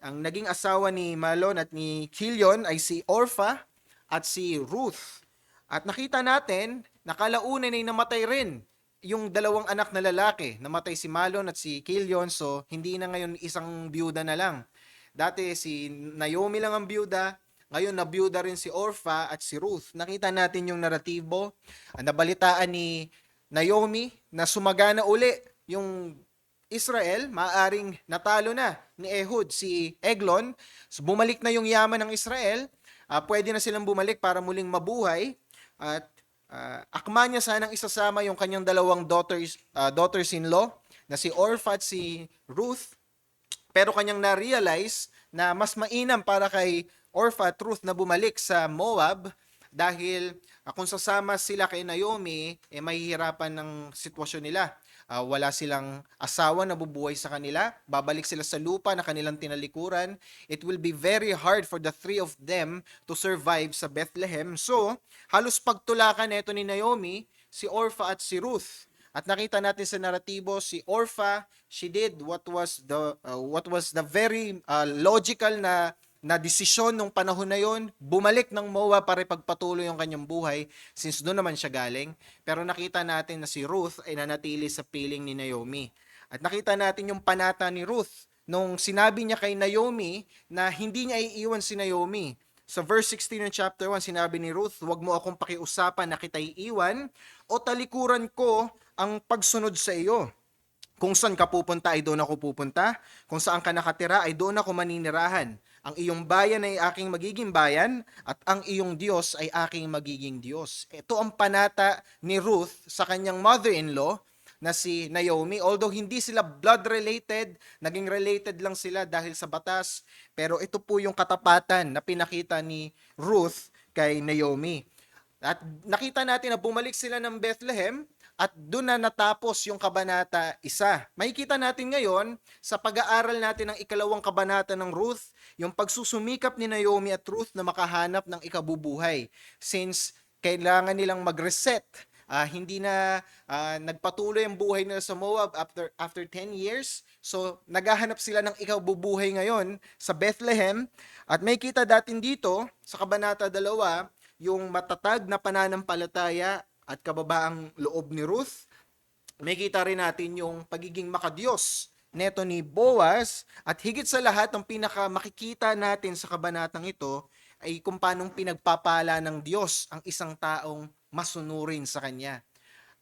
C: Ang naging asawa ni Malon at ni Chilion ay si Orpha at si Ruth. At nakita natin, nakalaunan ay namatay rin yung dalawang anak na lalaki. Namatay si Malon at si Chilion, so hindi na ngayon isang byuda na lang. Dati si Naomi lang ang byuda, ngayon na byuda rin si Orpha at si Ruth. Nakita natin yung naratibo, nabalitaan ni Naomi na sumagana uli yung Israel, maaring natalo na ni Ehud si Eglon. So bumalik na yung yaman ng Israel, pwede na silang bumalik para muling mabuhay, at akma niya sanang isasama yung kanyang dalawang daughters-in-law na si Orpha at si Ruth, pero kanyang na-realize na mas mainam para kay Orpha at Ruth na bumalik sa Moab dahil kung sasama sila kay Naomi, mahihirapan ng sitwasyon nila. Wala silang asawa na bubuhay sa kanila, babalik sila sa lupa na kanilang tinalikuran. It will be very hard for the three of them to survive sa Bethlehem. So, halos pagtulakan ito ni Naomi, si Orpha at si Ruth. At nakita natin sa naratibo, si Orpha, she did what was the very logical na desisyon nung panahon na yon, bumalik ng Moab para ipagpatuloy yung kanyang buhay since doon naman siya galing. Pero nakita natin na si Ruth ay nanatili sa piling ni Naomi. At nakita natin yung panata ni Ruth nung sinabi niya kay Naomi na hindi niya iiwan si Naomi. Sa verse 16 ng chapter 1, sinabi ni Ruth, "Huwag mo akong pakiusapan na kita iiwan o talikuran ko ang pagsunod sa iyo. Kung saan ka pupunta ay doon ako pupunta. Kung saan ka nakatira ay doon ako maninirahan. Ang iyong bayan ay aking magiging bayan at ang iyong Diyos ay aking magiging Diyos." Ito ang panata ni Ruth sa kanyang mother-in-law na si Naomi. Although hindi sila blood related, naging related lang sila dahil sa batas. Pero ito po yung katapatan na pinakita ni Ruth kay Naomi. At nakita natin na bumalik sila ng Bethlehem at doon na natapos yung kabanata 1. Makikita natin ngayon sa pag-aaral natin ng ikalawang kabanata ng Ruth, yung pagsusumikap ni Naomi at Ruth na makahanap ng ikabubuhay. Since kailangan nilang mag-reset, hindi na nagpatuloy ang buhay nila sa Moab after 10 years. So naghahanap sila ng ikabubuhay ngayon sa Bethlehem. At may kita datin dito sa kabanata 2, yung matatag na pananampalataya at kababaang loob ni Ruth. May kita rin natin yung pagiging makadiyos neto ni Boaz, at higit sa lahat, ang pinaka makikita natin sa kabanatang ito ay kung paanong pinagpapala ng Diyos ang isang taong masunurin sa Kanya.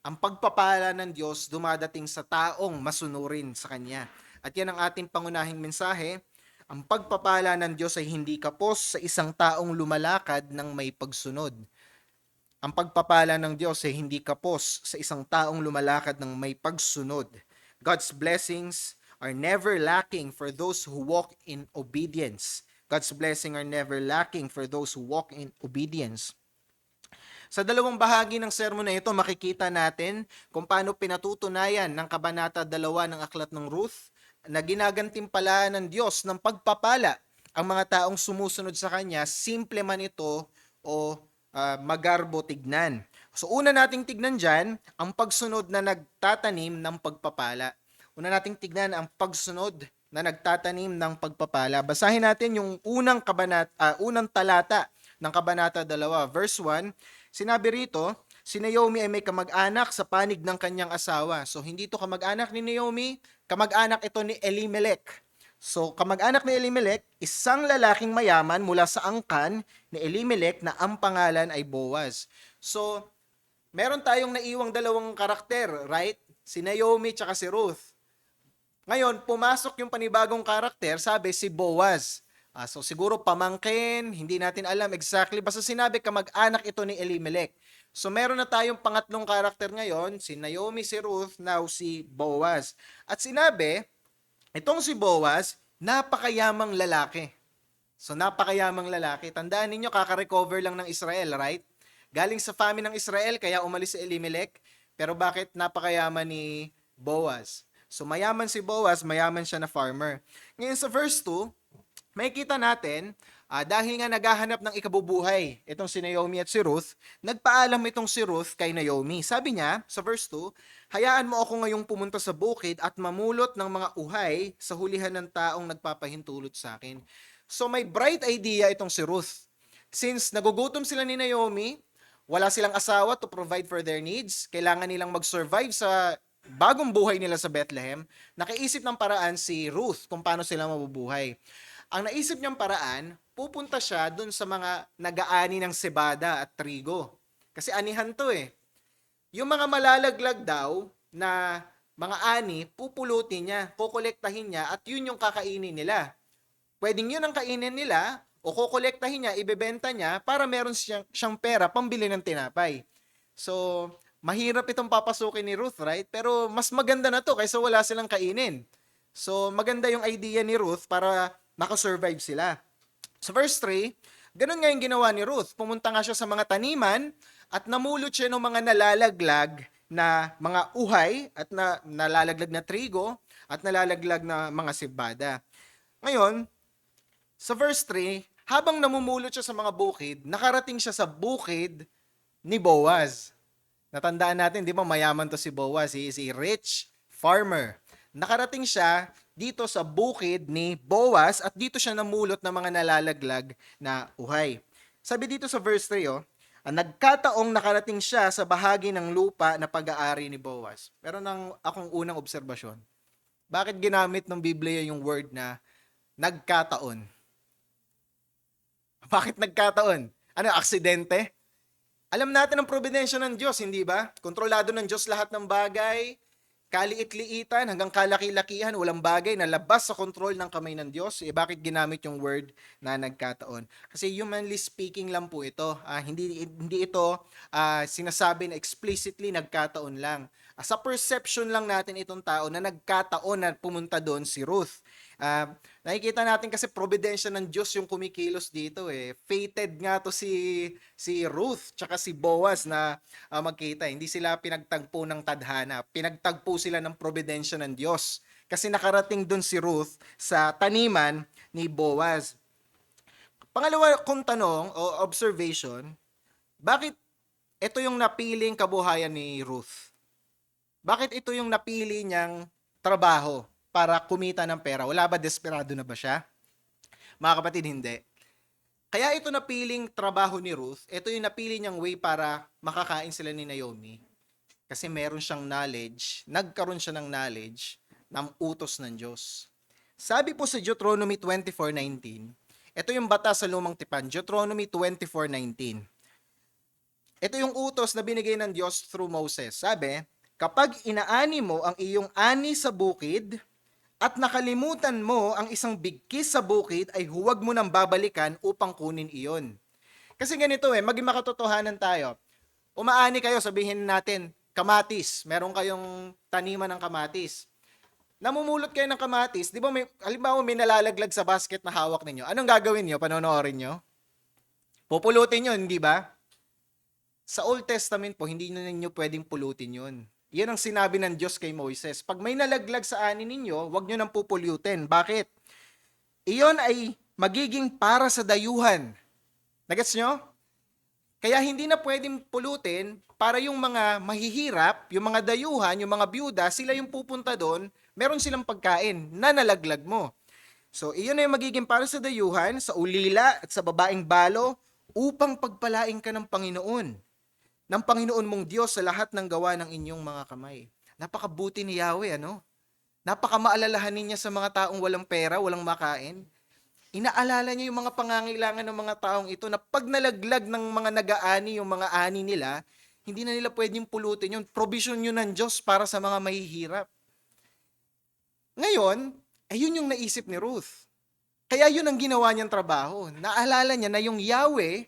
C: Ang pagpapala ng Diyos dumadating sa taong masunurin sa Kanya. At yan ang ating pangunahing mensahe. Ang pagpapala ng Diyos ay hindi kapos sa isang taong lumalakad ng may pagsunod. Ang pagpapala ng Diyos ay hindi kapos sa isang taong lumalakad ng may pagsunod. God's blessings are never lacking for those who walk in obedience. God's blessings are never lacking for those who walk in obedience. Sa dalawang bahagi ng sermon na ito, makikita natin kung paano pinatutunayan ng kabanata 2 ng Aklat ng Ruth na ginagantimpalaan ng Diyos ng pagpapala ang mga taong sumusunod sa Kanya, simple man ito o magarbo tignan. So una nating tignan dyan, ang pagsunod na nagtatanim ng pagpapala. Una nating tignan ang pagsunod na nagtatanim ng pagpapala. Basahin natin yung unang talata ng kabanata 2, verse 1. Sinabi rito, si Naomi ay may kamag-anak sa panig ng kanyang asawa. So hindi ito kamag-anak ni Naomi, kamag-anak ito ni Elimelech. So kamag-anak ni Elimelech, isang lalaking mayaman mula sa angkan ni Elimelech na ang pangalan ay Boaz. So meron tayong naiwang dalawang karakter, right? Si Naomi tsaka si Ruth. Ngayon, pumasok yung panibagong karakter, sabi si Boaz. So siguro pamangkin, hindi natin alam exactly. Basta sinabi kamag-anak ito ni Elimelech. So meron na tayong pangatlong karakter ngayon, si Naomi, si Ruth, now si Boaz. At sinabi, itong si Boaz, napakayamang lalaki. So napakayamang lalaki. Tandaan ninyo, kaka-recover lang ng Israel, right? Galing sa famine ng Israel, kaya umalis si Elimelech. Pero bakit napakayaman ni Boaz? So mayaman si Boaz, mayaman siya na farmer. Ngayon sa verse 2, makikita natin, dahil nga naghahanap ng ikabubuhay itong si Naomi at si Ruth, nagpaalam itong si Ruth kay Naomi. Sabi niya sa verse 2, hayaan mo ako ngayong pumunta sa bukid at mamulot ng mga uhay sa hulihan ng taong nagpapahintulot sa akin. So may bright idea itong si Ruth. Since nagugutom sila ni Naomi, wala silang asawa to provide for their needs, kailangan nilang mag-survive sa bagong buhay nila sa Bethlehem, nakaisip ng paraan si Ruth kung paano sila mabubuhay. Ang naisip niyang paraan, pupunta siya dun sa mga nag-aani ng sebada at trigo. Kasi anihan to eh. Yung mga malalaglag daw na mga ani, pupulutin niya, kukolektahin niya, at yun yung kakainin nila. Pwedeng yun ang kainin nila, o kukolektahin niya, ibebenta niya, para meron siyang pera pambili ng tinapay. So, mahirap itong papasukin ni Ruth, right? Pero mas maganda na to kaysa wala silang kainin. So, maganda yung idea ni Ruth para makasurvive sila. So verse 3, ganun nga yung ginawa ni Ruth. Pumunta nga siya sa mga taniman at namulot siya ng mga nalalaglag na mga uhay at nalalaglag na trigo at nalalaglag na mga sibada. Ngayon, sa verse 3, habang namumulot siya sa mga bukid, nakarating siya sa bukid ni Boaz. Natandaan natin, di ba, mayaman to si Boaz. He is a rich farmer. Nakarating siya dito sa bukid ni Boaz at dito siya namulot ng mga nalalaglag na uhay. Sabi dito sa verse 3, nagkataong nakarating siya sa bahagi ng lupa na pag-aari ni Boaz. Pero akong unang obserbasyon. Bakit ginamit ng Biblia yung word na nagkataon? Bakit nagkataon? Ano, aksidente? Alam natin ang probidensya ng Diyos, hindi ba? Kontrolado ng Diyos lahat ng bagay. kaliit-liitan hanggang kalaki-lakihan, walang bagay na labas sa kontrol ng kamay ng Diyos. Bakit ginamit yung word na nagkataon? Kasi humanly speaking lang po ito. Hindi ito sinasabi na explicitly nagkataon lang. Sa perception lang natin itong tao na nagkataon na pumunta doon si Ruth. Nakikita natin kasi providensya ng Diyos yung kumikilos dito eh. Fated nga to si Ruth tsaka si Boaz na magkita. Hindi sila pinagtagpo ng tadhana. Pinagtagpo sila ng providensya ng Diyos. Kasi nakarating doon si Ruth sa taniman ni Boaz. Pangalawa kong tanong o observation, bakit ito yung napiling kabuhayan ni Ruth? Bakit ito yung napili niyang trabaho para kumita ng pera? Wala ba, desperado na ba siya? Mga kapatid, hindi. Kaya ito napiling trabaho ni Ruth, ito yung napili niyang way para makakain sila ni Naomi. Kasi meron siyang knowledge, nagkaroon siya ng knowledge ng utos ng Diyos. Sabi po sa Deuteronomy 24:19, ito yung batas sa lumang tipan, Deuteronomy 24:19. Ito yung utos na binigay ng Diyos through Moses. Sabi, kapag inaani mo ang iyong ani sa bukid at nakalimutan mo ang isang bigkis sa bukid, ay huwag mo nang babalikan upang kunin iyon. Kasi ganito maging makatotohanan tayo. Umaani kayo, sabihin natin, kamatis. Meron kayong taniman ng kamatis. Namumulot kayo ng kamatis, di ba halimbawa may nalalaglag sa basket na hawak ninyo. Anong gagawin nyo? Panonoorin nyo? Pupulutin nyo, hindi ba? Sa Old Testament po, hindi na ninyo pwedeng pulutin yun. Yan ang sinabi ng Diyos kay Moises. Pag may nalaglag sa ani ninyo, huwag nyo nang pupulutin. Bakit? Iyon ay magiging para sa dayuhan. Nagets nyo? Kaya hindi na pwedeng pulutin para yung mga mahihirap, yung mga dayuhan, yung mga byuda, sila yung pupunta doon, meron silang pagkain na nalaglag mo. So, iyon ay magiging para sa dayuhan, sa ulila at sa babaeng balo, upang pagpalain ka ng Panginoon mong Diyos sa lahat ng gawa ng inyong mga kamay. Napakabuti ni Yahweh, ano? Napakamaalalahanin niya sa mga taong walang pera, walang makain. Inaalala niya yung mga pangangailangan ng mga taong ito na pag nalaglag ng mga nag-aani, yung mga ani nila, hindi na nila pwedeng pulutin yun. Provision yun ng Diyos para sa mga mahihirap. Ngayon, ayun yung naisip ni Ruth. Kaya yun ang ginawa niyang trabaho. Naalala niya na yung Yahweh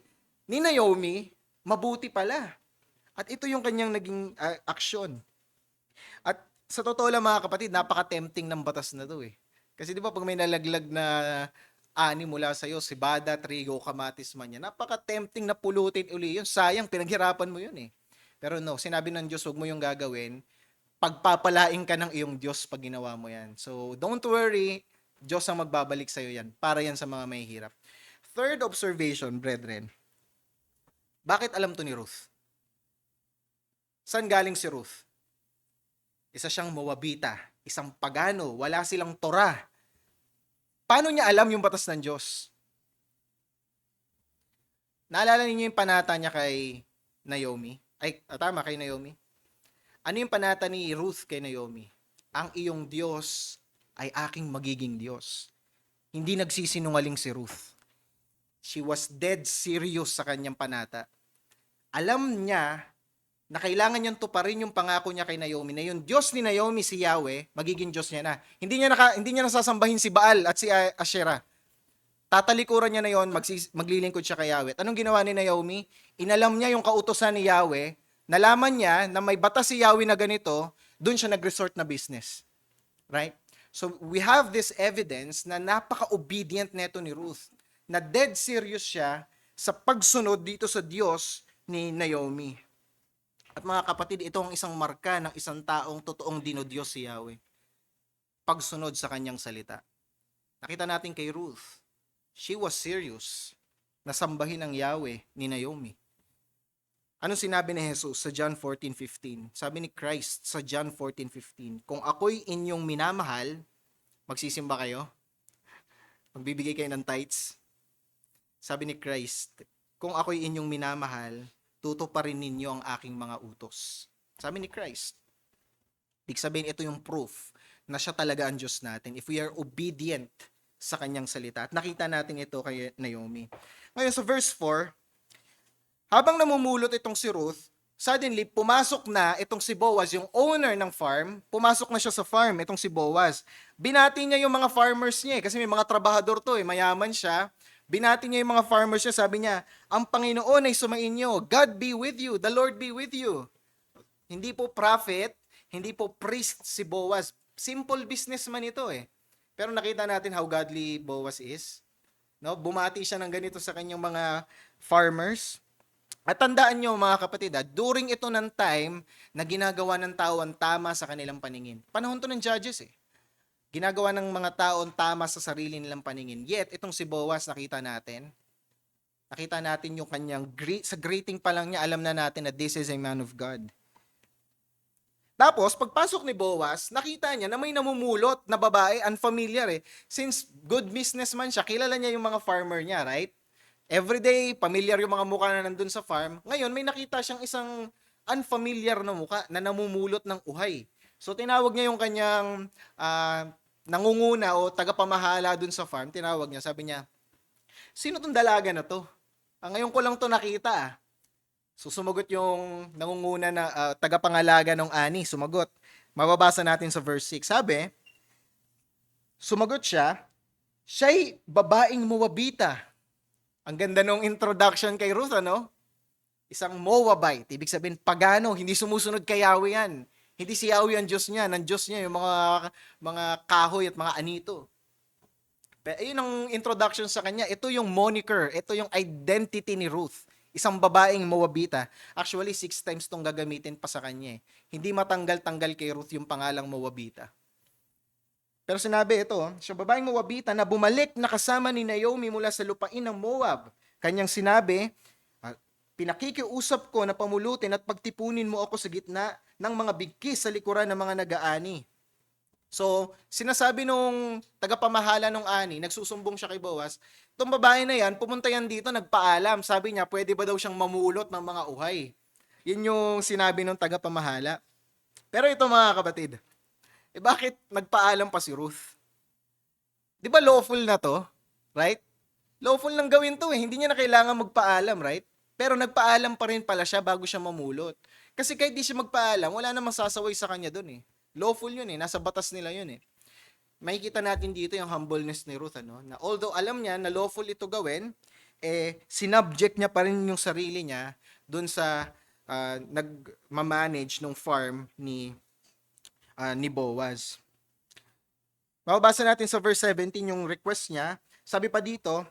C: ni Naomi, mabuti pala. At ito yung kanyang naging aksyon. At sa totoo lang mga kapatid, napaka-tempting ng batas na to eh. Kasi di ba pag may nalaglag na ani mula sa'yo, sibada, trigo, kamatis man yan, napaka-tempting na pulutin uli yun. Sayang, pinaghirapan mo yun eh. Pero no, sinabi ng Diyos, huwag mo yung gagawin. Pagpapalain ka ng iyong Diyos pag ginawa mo yan. So don't worry, Diyos ang magbabalik sa'yo yan. Para yan sa mga mahihirap. Third observation, brethren. Bakit alam to ni Ruth? Saan galing si Ruth? Isa siyang Moabita, isang pagano, wala silang Torah. Paano niya alam yung batas ng Diyos? Naalala niyo yung panata niya kay Naomi? Tama, kay Naomi. Ano yung panata ni Ruth kay Naomi? Ang iyong Diyos ay aking magiging Diyos. Hindi nagsisinungaling si Ruth. She was dead serious sa kanyang panata. Alam niya na kailangan niyang tuparin yung pangako niya kay Naomi, na yung Diyos ni Naomi, si Yahweh, magiging Diyos niya na. Hindi niya nasasambahin si Baal at si Asherah. Tatalikuran niya na yon, maglilingkod siya kay Yahweh. Anong ginawa ni Naomi? Inalam niya yung kautosan ni Yahweh, nalaman niya na may batas si Yahweh na ganito, doon siya nag-resort na business. Right? So we have this evidence na napaka-obedient neto ni Ruth, na dead serious siya sa pagsunod dito sa Diyos ni Naomi. At mga kapatid, ito ang isang marka ng isang taong totoong dinodiyos si Yahweh. Pagsunod sa kanyang salita. Nakita natin kay Ruth, she was serious na sambahin ang Yahweh ni Naomi. Anong sinabi ni Jesus sa John 14:15? Sabi ni Christ sa John 14:15, kung ako'y inyong minamahal, magsisimba kayo? Magbibigay kayo ng tithes? Sabi ni Christ, kung ako'y inyong minamahal, tutuparin ninyo ang aking mga utos. Sabi ni Christ. Ibig sabihin, ito yung proof na siya talaga ang Diyos natin if we are obedient sa kanyang salita. At nakita natin ito kay Naomi. Ngayon sa verse 4, habang namumulot itong si Ruth, suddenly, pumasok na itong si Boaz, yung owner ng farm, pumasok na siya sa farm, itong si Boaz. Binati niya yung mga farmers niya kasi may mga trabahador to mayaman siya. Binati niya yung mga farmers niya, sabi niya, ang Panginoon ay sumainyo, God be with you, the Lord be with you. Hindi po prophet, hindi po priest si Boaz. Simple businessman ito Pero nakita natin how godly Boaz is. No, bumati siya ng ganito sa kanyang mga farmers. At tandaan nyo mga kapatid, during ito ng time na ginagawa ng tao ang tama sa kanilang paningin. Panahon to ng Judges Ginagawa ng mga tao ang tama sa sarili nilang paningin. Yet, itong si Boaz nakita natin yung kanyang, sa greeting pa lang niya, alam na natin na this is a man of God. Tapos, pagpasok ni Boaz, nakita niya na may namumulot na babae, unfamiliar Since good businessman siya, kilala niya yung mga farmer niya, right? Everyday, familiar yung mga mukha na nandun sa farm. Ngayon, may nakita siyang isang unfamiliar na mukha na namumulot ng uhay. So, tinawag niya yung kanyang nangunguna o tagapamahala dun sa farm. Tinawag niya, sabi niya, sino tong dalaga na to? Ngayon ko lang to nakita So, sumagot yung nangunguna na tagapangalaga ng ani. Sumagot. Mababasa natin sa verse 6. Sabi, sumagot siya, siya'y babaeng Moabita. Ang ganda nung introduction kay Ruth, Isang Moabite. Ibig sabihin, pagano, hindi sumusunod kay Yahweh yan. Hindi si Yahweh ang Diyos niya. Ang Diyos niya, yung mga kahoy at mga anito. Pero ayun ang introduction sa kanya. Ito yung moniker. Ito yung identity ni Ruth. Isang babaeng Moabita. Actually, 6 times tong gagamitin pa sa kanya Hindi matanggal-tanggal kay Ruth yung pangalang Moabita. Pero sinabi ito, siya babaeng Moabita na bumalik na kasama ni Naomi mula sa lupain ng Moab. Kanyang sinabi, pinakikiusap ko na pamulutin at pagtipunin mo ako sa gitna ng mga bigkis sa likuran ng mga nag-aani. So, sinasabi nung tagapamahala nung ani, nagsusumbong siya kay Boaz, itong babae na yan, pumunta yan dito, nagpaalam. Sabi niya, pwede ba daw siyang mamulot ng mga uhay? Yun yung sinabi nung tagapamahala. Pero ito mga kapatid, bakit nagpaalam pa si Ruth? Di ba lawful na to? Right? Lawful lang gawin to Hindi niya na kailangan magpaalam, right? Pero nagpaalam pa rin pala siya bago siya mamulot. Kasi kahit di siya magpaalam, wala namang sasaway sa kanya dun Lawful yun Nasa batas nila yun Makikita natin dito yung humbleness ni Ruth, Na although alam niya na lawful ito gawin, sinubject niya pa rin yung sarili niya dun sa nagmamanage ng farm ni Boaz. Mababasa natin sa verse 17 yung request niya. Sabi pa dito,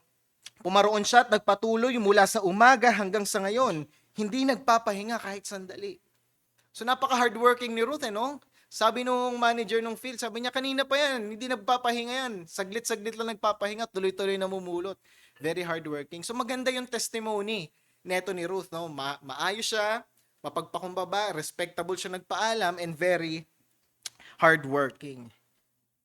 C: pumaroon siya at nagpatuloy mula sa umaga hanggang sa ngayon. Hindi nagpapahinga kahit sandali. So napaka-hardworking ni Ruth, Sabi nung manager ng field, sabi niya, kanina pa yan, hindi nagpapahinga yan. Saglit-saglit lang nagpapahinga, tuloy-tuloy namumulot. Very hardworking. So maganda yung testimony neto ni Ruth, maayos siya, mapagpakumbaba, respectable siya nagpaalam, and very hardworking.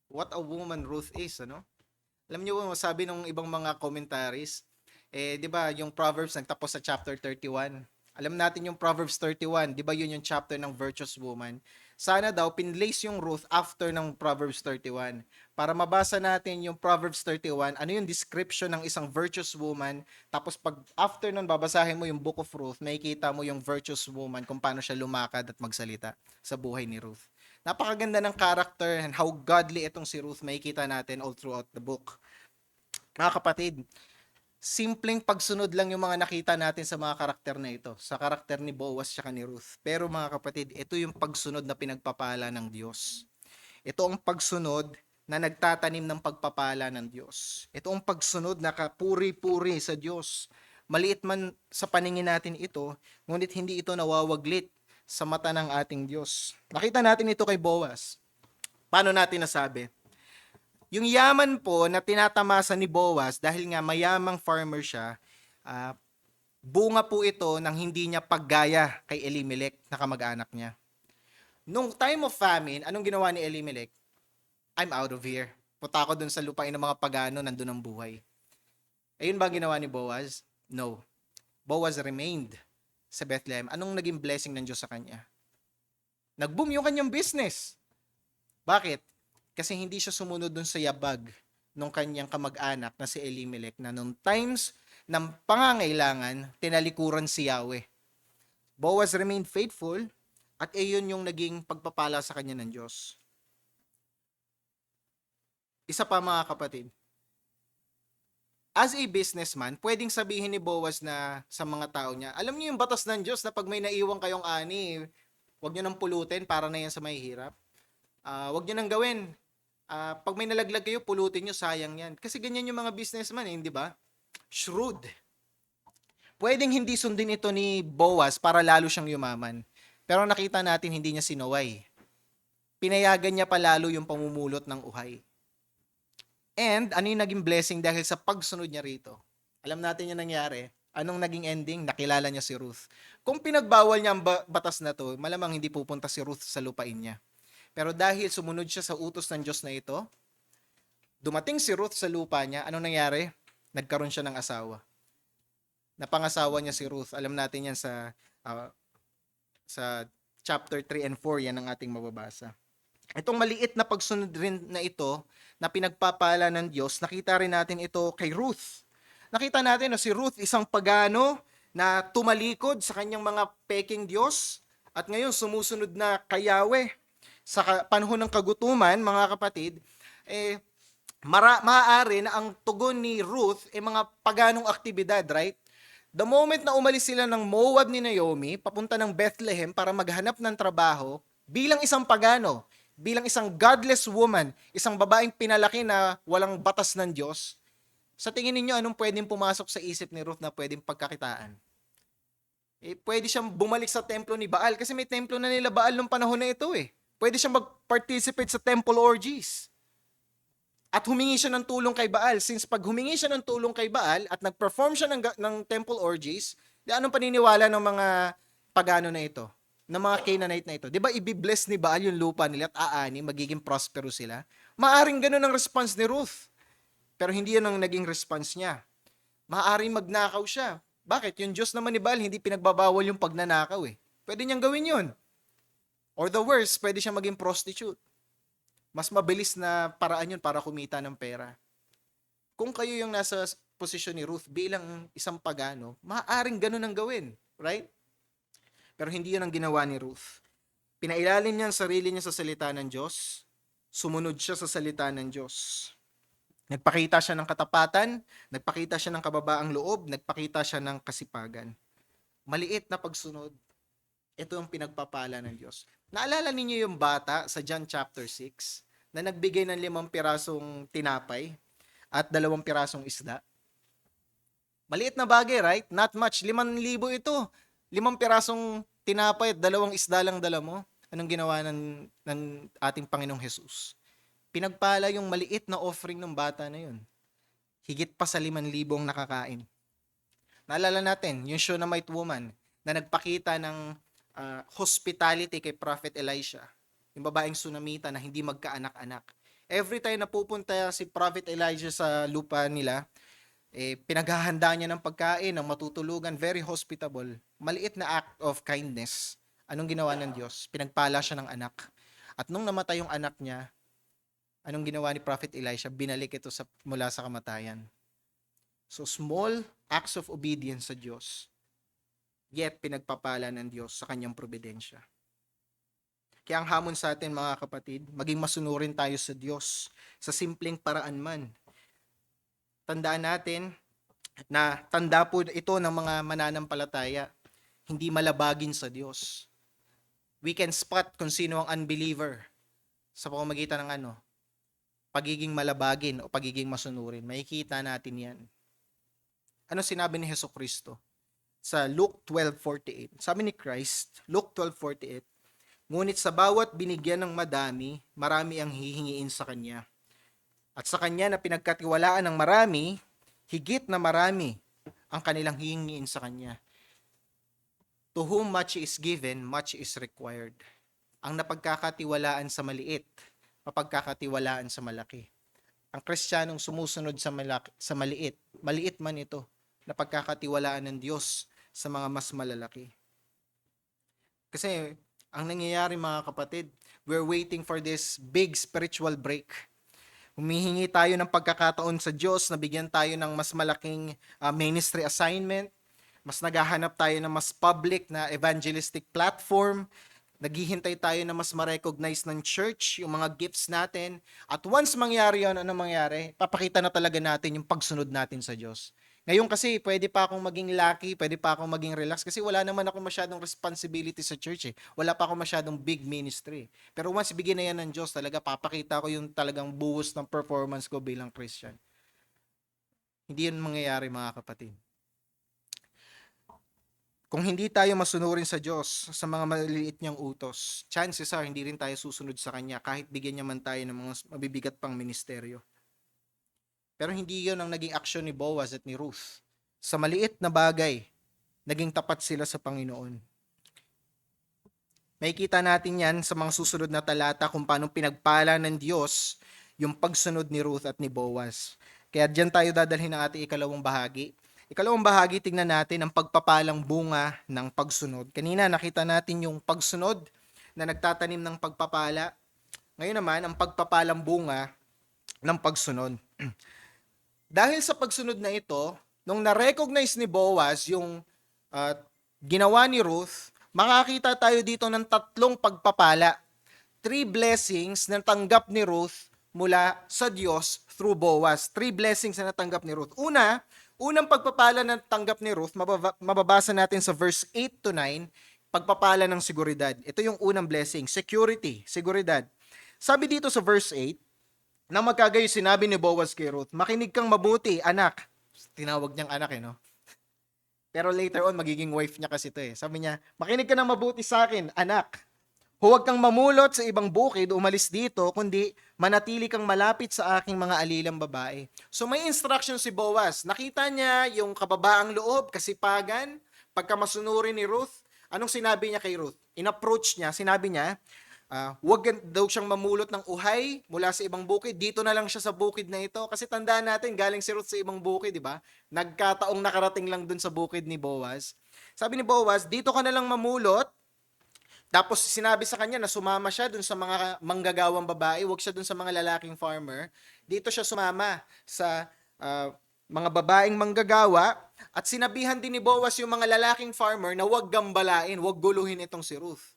C: What a woman Ruth is, Alam niyo ba, masabi ng ibang mga commentaries, 'di ba, yung Proverbs nagtapos sa chapter 31. Alam natin yung Proverbs 31, 'di ba yun yung chapter ng virtuous woman? Sana daw pinlace yung Ruth after ng Proverbs 31 para mabasa natin yung Proverbs 31, ano yung description ng isang virtuous woman, tapos pag after nun babasahin mo yung Book of Ruth, makikita mo yung virtuous woman kung paano siya lumakad at magsalita sa buhay ni Ruth. Napakaganda ng character and how godly itong si Ruth, makikita natin all throughout the book. Mga kapatid, simpleng pagsunod lang yung mga nakita natin sa mga karakter na ito, sa karakter ni Boaz at ni Ruth. Pero mga kapatid, ito yung pagsunod na pinagpapala ng Diyos. Ito ang pagsunod na nagtatanim ng pagpapala ng Diyos. Ito ang pagsunod na kapuri-puri sa Diyos. Maliit man sa paningin natin ito, ngunit hindi ito nawawaglit sa mata ng ating Diyos. Nakita natin ito kay Boaz. Paano natin nasabi? Yung yaman po na tinatamasa ni Boaz dahil nga mayamang farmer siya, bunga po ito ng hindi niya paggaya kay Elimelech na kamag-anak niya. Nung time of famine, anong ginawa ni Elimelech? I'm out of here. Punta ako dun sa lupain ng mga pagano, nandun ang buhay. Ayun ba ginawa ni Boaz? No. Boaz remained sa Bethlehem. Anong naging blessing ng Diyos sa kanya? Nag-boom yung kanyang business. Bakit? Kasi hindi siya sumunod dun sa yabag ng kanyang kamag-anak na si Elimelech na nung times ng pangangailangan, tinalikuran si Yahweh. Boaz remained faithful at iyon yung naging pagpapala sa kanya ng Diyos. Isa pa mga kapatid, as a businessman, pwedeng sabihin ni Boaz na sa mga tao niya, alam niyo yung batas ng Diyos na pag may naiwang kayong ani, huwag niyo nang pulutin para na yan sa mahihirap. Huwag niyo nang gawin. Pag may nalaglag kayo, pulutin niyo, sayang yan. Kasi ganyan yung mga businessman, di ba? Shrewd. Pwedeng hindi sundin ito ni Boaz para lalo siyang yumaman. Pero nakita natin hindi niya sinaway. Pinayagan niya pa lalo yung pamumulot ng uhay. And ano yung naging blessing dahil sa pagsunod niya rito? Alam natin yung nangyari. Anong naging ending? Nakilala niya si Ruth. Kung pinagbawal niya ang batas na to, malamang hindi pupunta si Ruth sa lupain niya. Pero dahil sumunod siya sa utos ng Diyos na ito, dumating si Ruth sa lupa niya, anong nangyari? Nagkaroon siya ng asawa. Napangasawa niya si Ruth. Alam natin yan sa chapter 3 and 4, yan ang ating mababasa. Itong maliit na pagsunod rin na ito, na pinagpapala ng Diyos, nakita rin natin ito kay Ruth. Nakita natin si Ruth, isang pagano na tumalikod sa kanyang mga peking Diyos, at ngayon sumusunod na kay Yahweh. Sa panahon ng kagutuman, mga kapatid, maaari na ang tugon ni Ruth mga paganong aktibidad, right? The moment na umalis sila ng Moab ni Naomi, papunta ng Bethlehem para maghanap ng trabaho, bilang isang pagano, bilang isang godless woman, isang babaeng pinalaki na walang batas ng Diyos, sa tingin ninyo, anong pwedeng pumasok sa isip ni Ruth na pwedeng pagkakitaan? Pwede siyang bumalik sa templo ni Baal kasi may templo na nila Baal nung panahon na ito eh. Pwede siyang mag-participate sa temple orgies. At humingi siya ng tulong kay Baal. Since pag humingi siya ng tulong kay Baal at nag-perform siya ng temple orgies, anong paniniwala ng mga pagano na ito? Ng mga Canaanite na ito. Di ba i-bless ni Baal yung lupa nila at aani, magiging prosperous sila? Maaring ganun ang response ni Ruth. Pero hindi yan ang naging response niya. Maaring magnakaw siya. Bakit? Yung Diyos naman ni Baal, hindi pinagbabawal yung pagnanakaw eh. Pwede niyang gawin yun. Or the worst, pwede siyang maging prostitute. Mas mabilis na paraan yun para kumita ng pera. Kung kayo yung nasa posisyon ni Ruth bilang isang pagano, maaaring ganun ang gawin. Right? Pero hindi yun ang ginawa ni Ruth. Pinailalim niya ang sarili niya sa salita ng Diyos. Sumunod siya sa salita ng Diyos. Nagpakita siya ng katapatan, nagpakita siya ng kababaang loob, nagpakita siya ng kasipagan. Maliit na pagsunod. Ito ang pinagpapala ng Diyos. Naalala ninyo yung bata sa John chapter 6 na nagbigay ng 5 pirasong tinapay at 2 pirasong isda? Maliit na bagay, right? Not much. 5,000 ito. 5 pirasong tinapay at 2 isda lang dala mo. Anong ginawa ng ating Panginoong Jesus? Pinagpala yung maliit na offering ng bata na yun. Higit pa sa 5,000 nakakain. Naalala natin, yung Shunammite woman na nagpakita ng hospitality kay Prophet Elisha. Yung babaeng Sunamita na hindi magkaanak-anak. Every time na pupunta si Prophet Elijah sa lupa nila, pinaghahanda niya ng pagkain, ng matutulugan, very hospitable. Maliit na act of kindness. Anong ginawa ng Diyos? Pinagpala siya ng anak. At nung namatay yung anak niya, anong ginawa ni Prophet Elisha? Binalik ito mula sa kamatayan. So small acts of obedience sa Diyos, yet pinagpapala ng Diyos sa kanyang probidensya. Kaya ang hamon sa atin mga kapatid, maging masunurin tayo sa Diyos sa simpleng paraan man. Tandaan natin na tanda po ito ng mga mananampalataya, hindi malabagin sa Diyos. We can spot kung sino ang unbeliever sa pamamagitan ng pagiging malabagin o pagiging masunurin. Makikita natin yan. Ano sinabi ni Jesucristo? Sa Luke 12:48. Sabi ni Christ, Luke 12:48, ngunit sa bawat binigyan ng madami, marami ang hihingiin sa kanya. At sa kanya na pinagkatiwalaan ng marami, higit na marami ang kanilang hihingiin sa kanya. To whom much is given, much is required. Ang napagkakatiwalaan sa maliit, mapagkakatiwalaan sa malaki. Ang Kristiyanong sumusunod sa maliit, maliit man ito, napagkakatiwalaan ng Diyos sa mga mas malalaki. Kasi ang nangyayari mga kapatid, we're waiting for this big spiritual break. Humihingi tayo ng pagkakataon sa Diyos na bigyan tayo ng mas malaking ministry assignment, Mas naghahanap tayo ng mas public na evangelistic platform. Naghihintay tayo na mas ma-recognize ng church yung mga gifts natin. At once mangyari yun, ano mangyari? Papakita na talaga natin yung pagsunod natin sa Diyos. Ngayon kasi, pwede pa akong maging lucky, pwede pa akong maging relax kasi wala naman ako masyadong responsibility sa church eh. Wala pa ako masyadong big ministry. Pero once bigyan na yan ng Diyos, talaga papakita ko yung talagang buhos ng performance ko bilang Christian. Hindi yun mangyayari mga kapatid. Kung hindi tayo masunurin sa Diyos sa mga maliliit niyang utos, chances are hindi rin tayo susunod sa Kanya kahit bigyan niya man tayo ng mga mabibigat pang ministeryo. Pero hindi yun ang naging aksyon ni Boaz at ni Ruth. Sa maliit na bagay, naging tapat sila sa Panginoon. Makikita natin yan sa mga susunod na talata kung paano pinagpala ng Diyos yung pagsunod ni Ruth at ni Boaz. Kaya diyan tayo dadalhin ng ating ikalawang bahagi. Ikalawang bahagi, tingnan natin ang pagpapalang bunga ng pagsunod. Kanina nakita natin yung pagsunod na nagtatanim ng pagpapala. Ngayon naman, ang pagpapalang bunga ng pagsunod. Dahil sa pagsunod na ito, nung na-recognize ni Boaz yung ginawa ni Ruth, makakita tayo dito ng 3 pagpapala. 3 blessings na tanggap ni Ruth mula sa Diyos through Boaz. 3 blessings na natanggap ni Ruth. Unang pagpapala na tanggap ni Ruth, mababasa natin sa verse 8 to 9, pagpapala ng seguridad. Ito yung unang blessing, security, seguridad. Sabi dito sa verse 8, na magkagayo sinabi ni Boaz kay Ruth, makinig kang mabuti, anak. Tinawag niyang anak no? Pero later on, magiging wife niya kasi ito Sabi niya, makinig ka ng mabuti sa akin, anak. Huwag kang mamulot sa ibang bukid, umalis dito, kundi manatili kang malapit sa aking mga alilang babae. So may instruction si Boaz. Nakita niya yung kababaang loob, kasipagan, pagkamasunurin ni Ruth. Anong sinabi niya kay Ruth? In-approach niya, sinabi niya, huwag daw siyang mamulot ng uhay mula sa ibang bukid. Dito na lang siya sa bukid na ito. Kasi tandaan natin, galing si Ruth sa ibang bukid, di ba? Nagkataong nakarating lang dun sa bukid ni Boaz. Sabi ni Boaz, dito ka na lang mamulot. Tapos sinabi sa kanya na sumama siya dun sa mga manggagawang babae, huwag siya dun sa mga lalaking farmer. Dito siya sumama sa mga babaeng manggagawa at sinabihan din ni Boaz yung mga lalaking farmer na huwag gambalain, huwag guluhin itong si Ruth.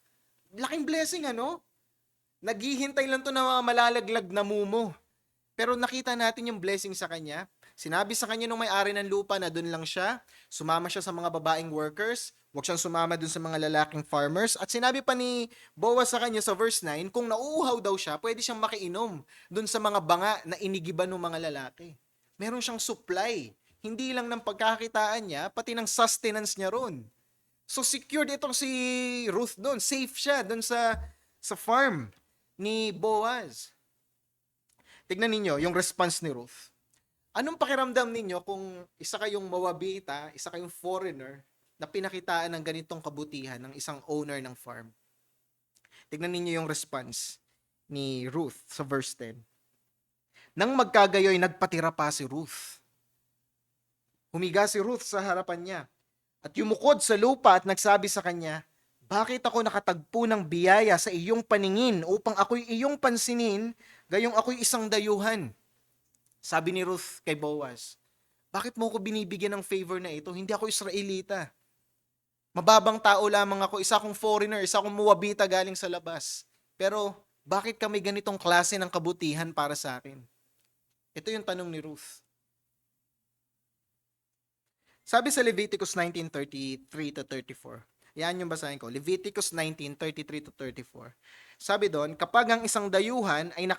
C: Laking blessing Naghihintay lang to na malalaglag na mumo. Pero nakita natin yung blessing sa kanya. Sinabi sa kanya nung may-ari ng lupa na doon lang siya. Sumama siya sa mga babaeng workers. Huwag siyang sumama doon sa mga lalaking farmers. At sinabi pa ni Boaz sa kanya sa verse 9, kung nauuhaw daw siya, pwede siyang makiinom doon sa mga banga na inigiban ng mga lalaki. Meron siyang supply. Hindi lang ng pagkakitaan niya, pati ng sustenance niya ron. So secured itong si Ruth doon. Safe siya doon sa farm ni Boaz. Tignan ninyo yung response ni Ruth. Anong pakiramdam ninyo kung isa kayong mawabita, isa kayong foreigner na pinakitaan ng ganitong kabutihan ng isang owner ng farm? Tignan ninyo yung response ni Ruth sa verse 10. Nang magkagayoy, nagpatira pa si Ruth. Humiga si Ruth sa harapan niya at yumukod sa lupa at nagsabi sa kanya, bakit ako nakatagpo ng biyaya sa iyong paningin upang ako'y iyong pansinin, gayong ako'y isang dayuhan? Sabi ni Ruth kay Boaz, bakit mo ko binibigyan ng favor na ito? Hindi ako Israelita. Mababang tao lamang ako, isa akong foreigner, isa akong muwabita galing sa labas. Pero bakit kami ganitong klase ng kabutihan para sa akin? Ito yung tanong ni Ruth. Sabi sa Leviticus 19:33-34, yan yung basahin ko. Leviticus 19:33-34. Sabi doon, kapag ang isang dayuhan ay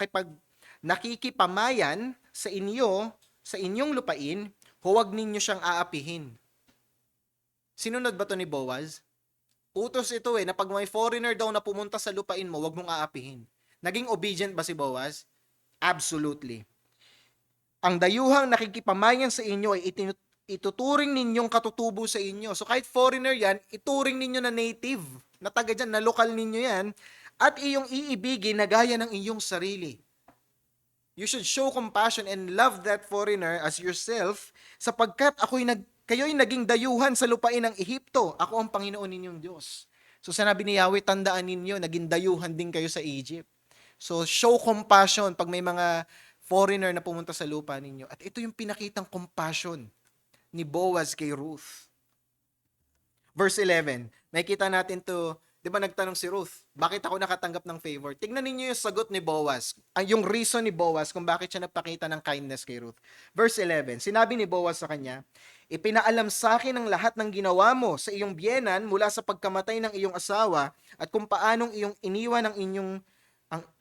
C: nakikipamayan sa inyo, sa inyong lupain, huwag ninyo siyang aapihin. Sinunod ba to ni Boaz? Utos ito na pag may foreigner daw na pumunta sa lupain mo, huwag mong aapihin. Naging obedient ba si Boaz? Absolutely. Ang dayuhang nakikipamayan sa inyo ay ituturing ninyong katutubo sa inyo. So kahit foreigner yan, ituring ninyo na native, na taga dyan, na lokal ninyo yan, at iyong iibigin na gaya ng iyong sarili. You should show compassion and love that foreigner as yourself, sapagkat kayo'y naging dayuhan sa lupain ng Ehipto. Ako ang Panginoon ninyong Diyos. So sinabi ni Yahweh, tandaan ninyo, naging dayuhan din kayo sa Egypt. So show compassion pag may mga foreigner na pumunta sa lupa ninyo. At ito yung pinakitang compassion ni Boaz kay Ruth. verse 11. Nakikita natin to, di ba nagtanong si Ruth, bakit ako nakatanggap ng favor? Tignan ninyo yung sagot ni Boaz, yung reason ni Boaz kung bakit siya nagpakita ng kindness kay Ruth. Verse 11, sinabi ni Boaz sa kanya, ipinaalam sa akin ang lahat ng ginawa mo sa iyong biyenan mula sa pagkamatay ng iyong asawa at kung paanong iyong iniwan ang inyong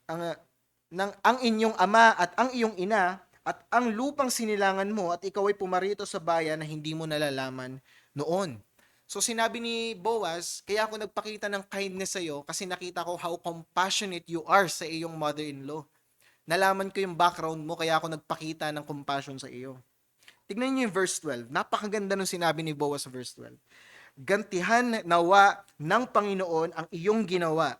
C: ang inyong ama at ang iyong ina at ang lupang sinilangan mo at ikaw ay pumarito sa bayan na hindi mo nalalaman noon. So sinabi ni Boaz, kaya ako nagpakita ng kindness sa iyo kasi nakita ko how compassionate you are sa iyong mother-in-law. Nalaman ko yung background mo kaya ako nagpakita ng compassion sa iyo. Tignan niyo yung verse 12. Napakaganda nung sinabi ni Boaz sa verse 12. Gantihan nawa ng Panginoon ang iyong ginawa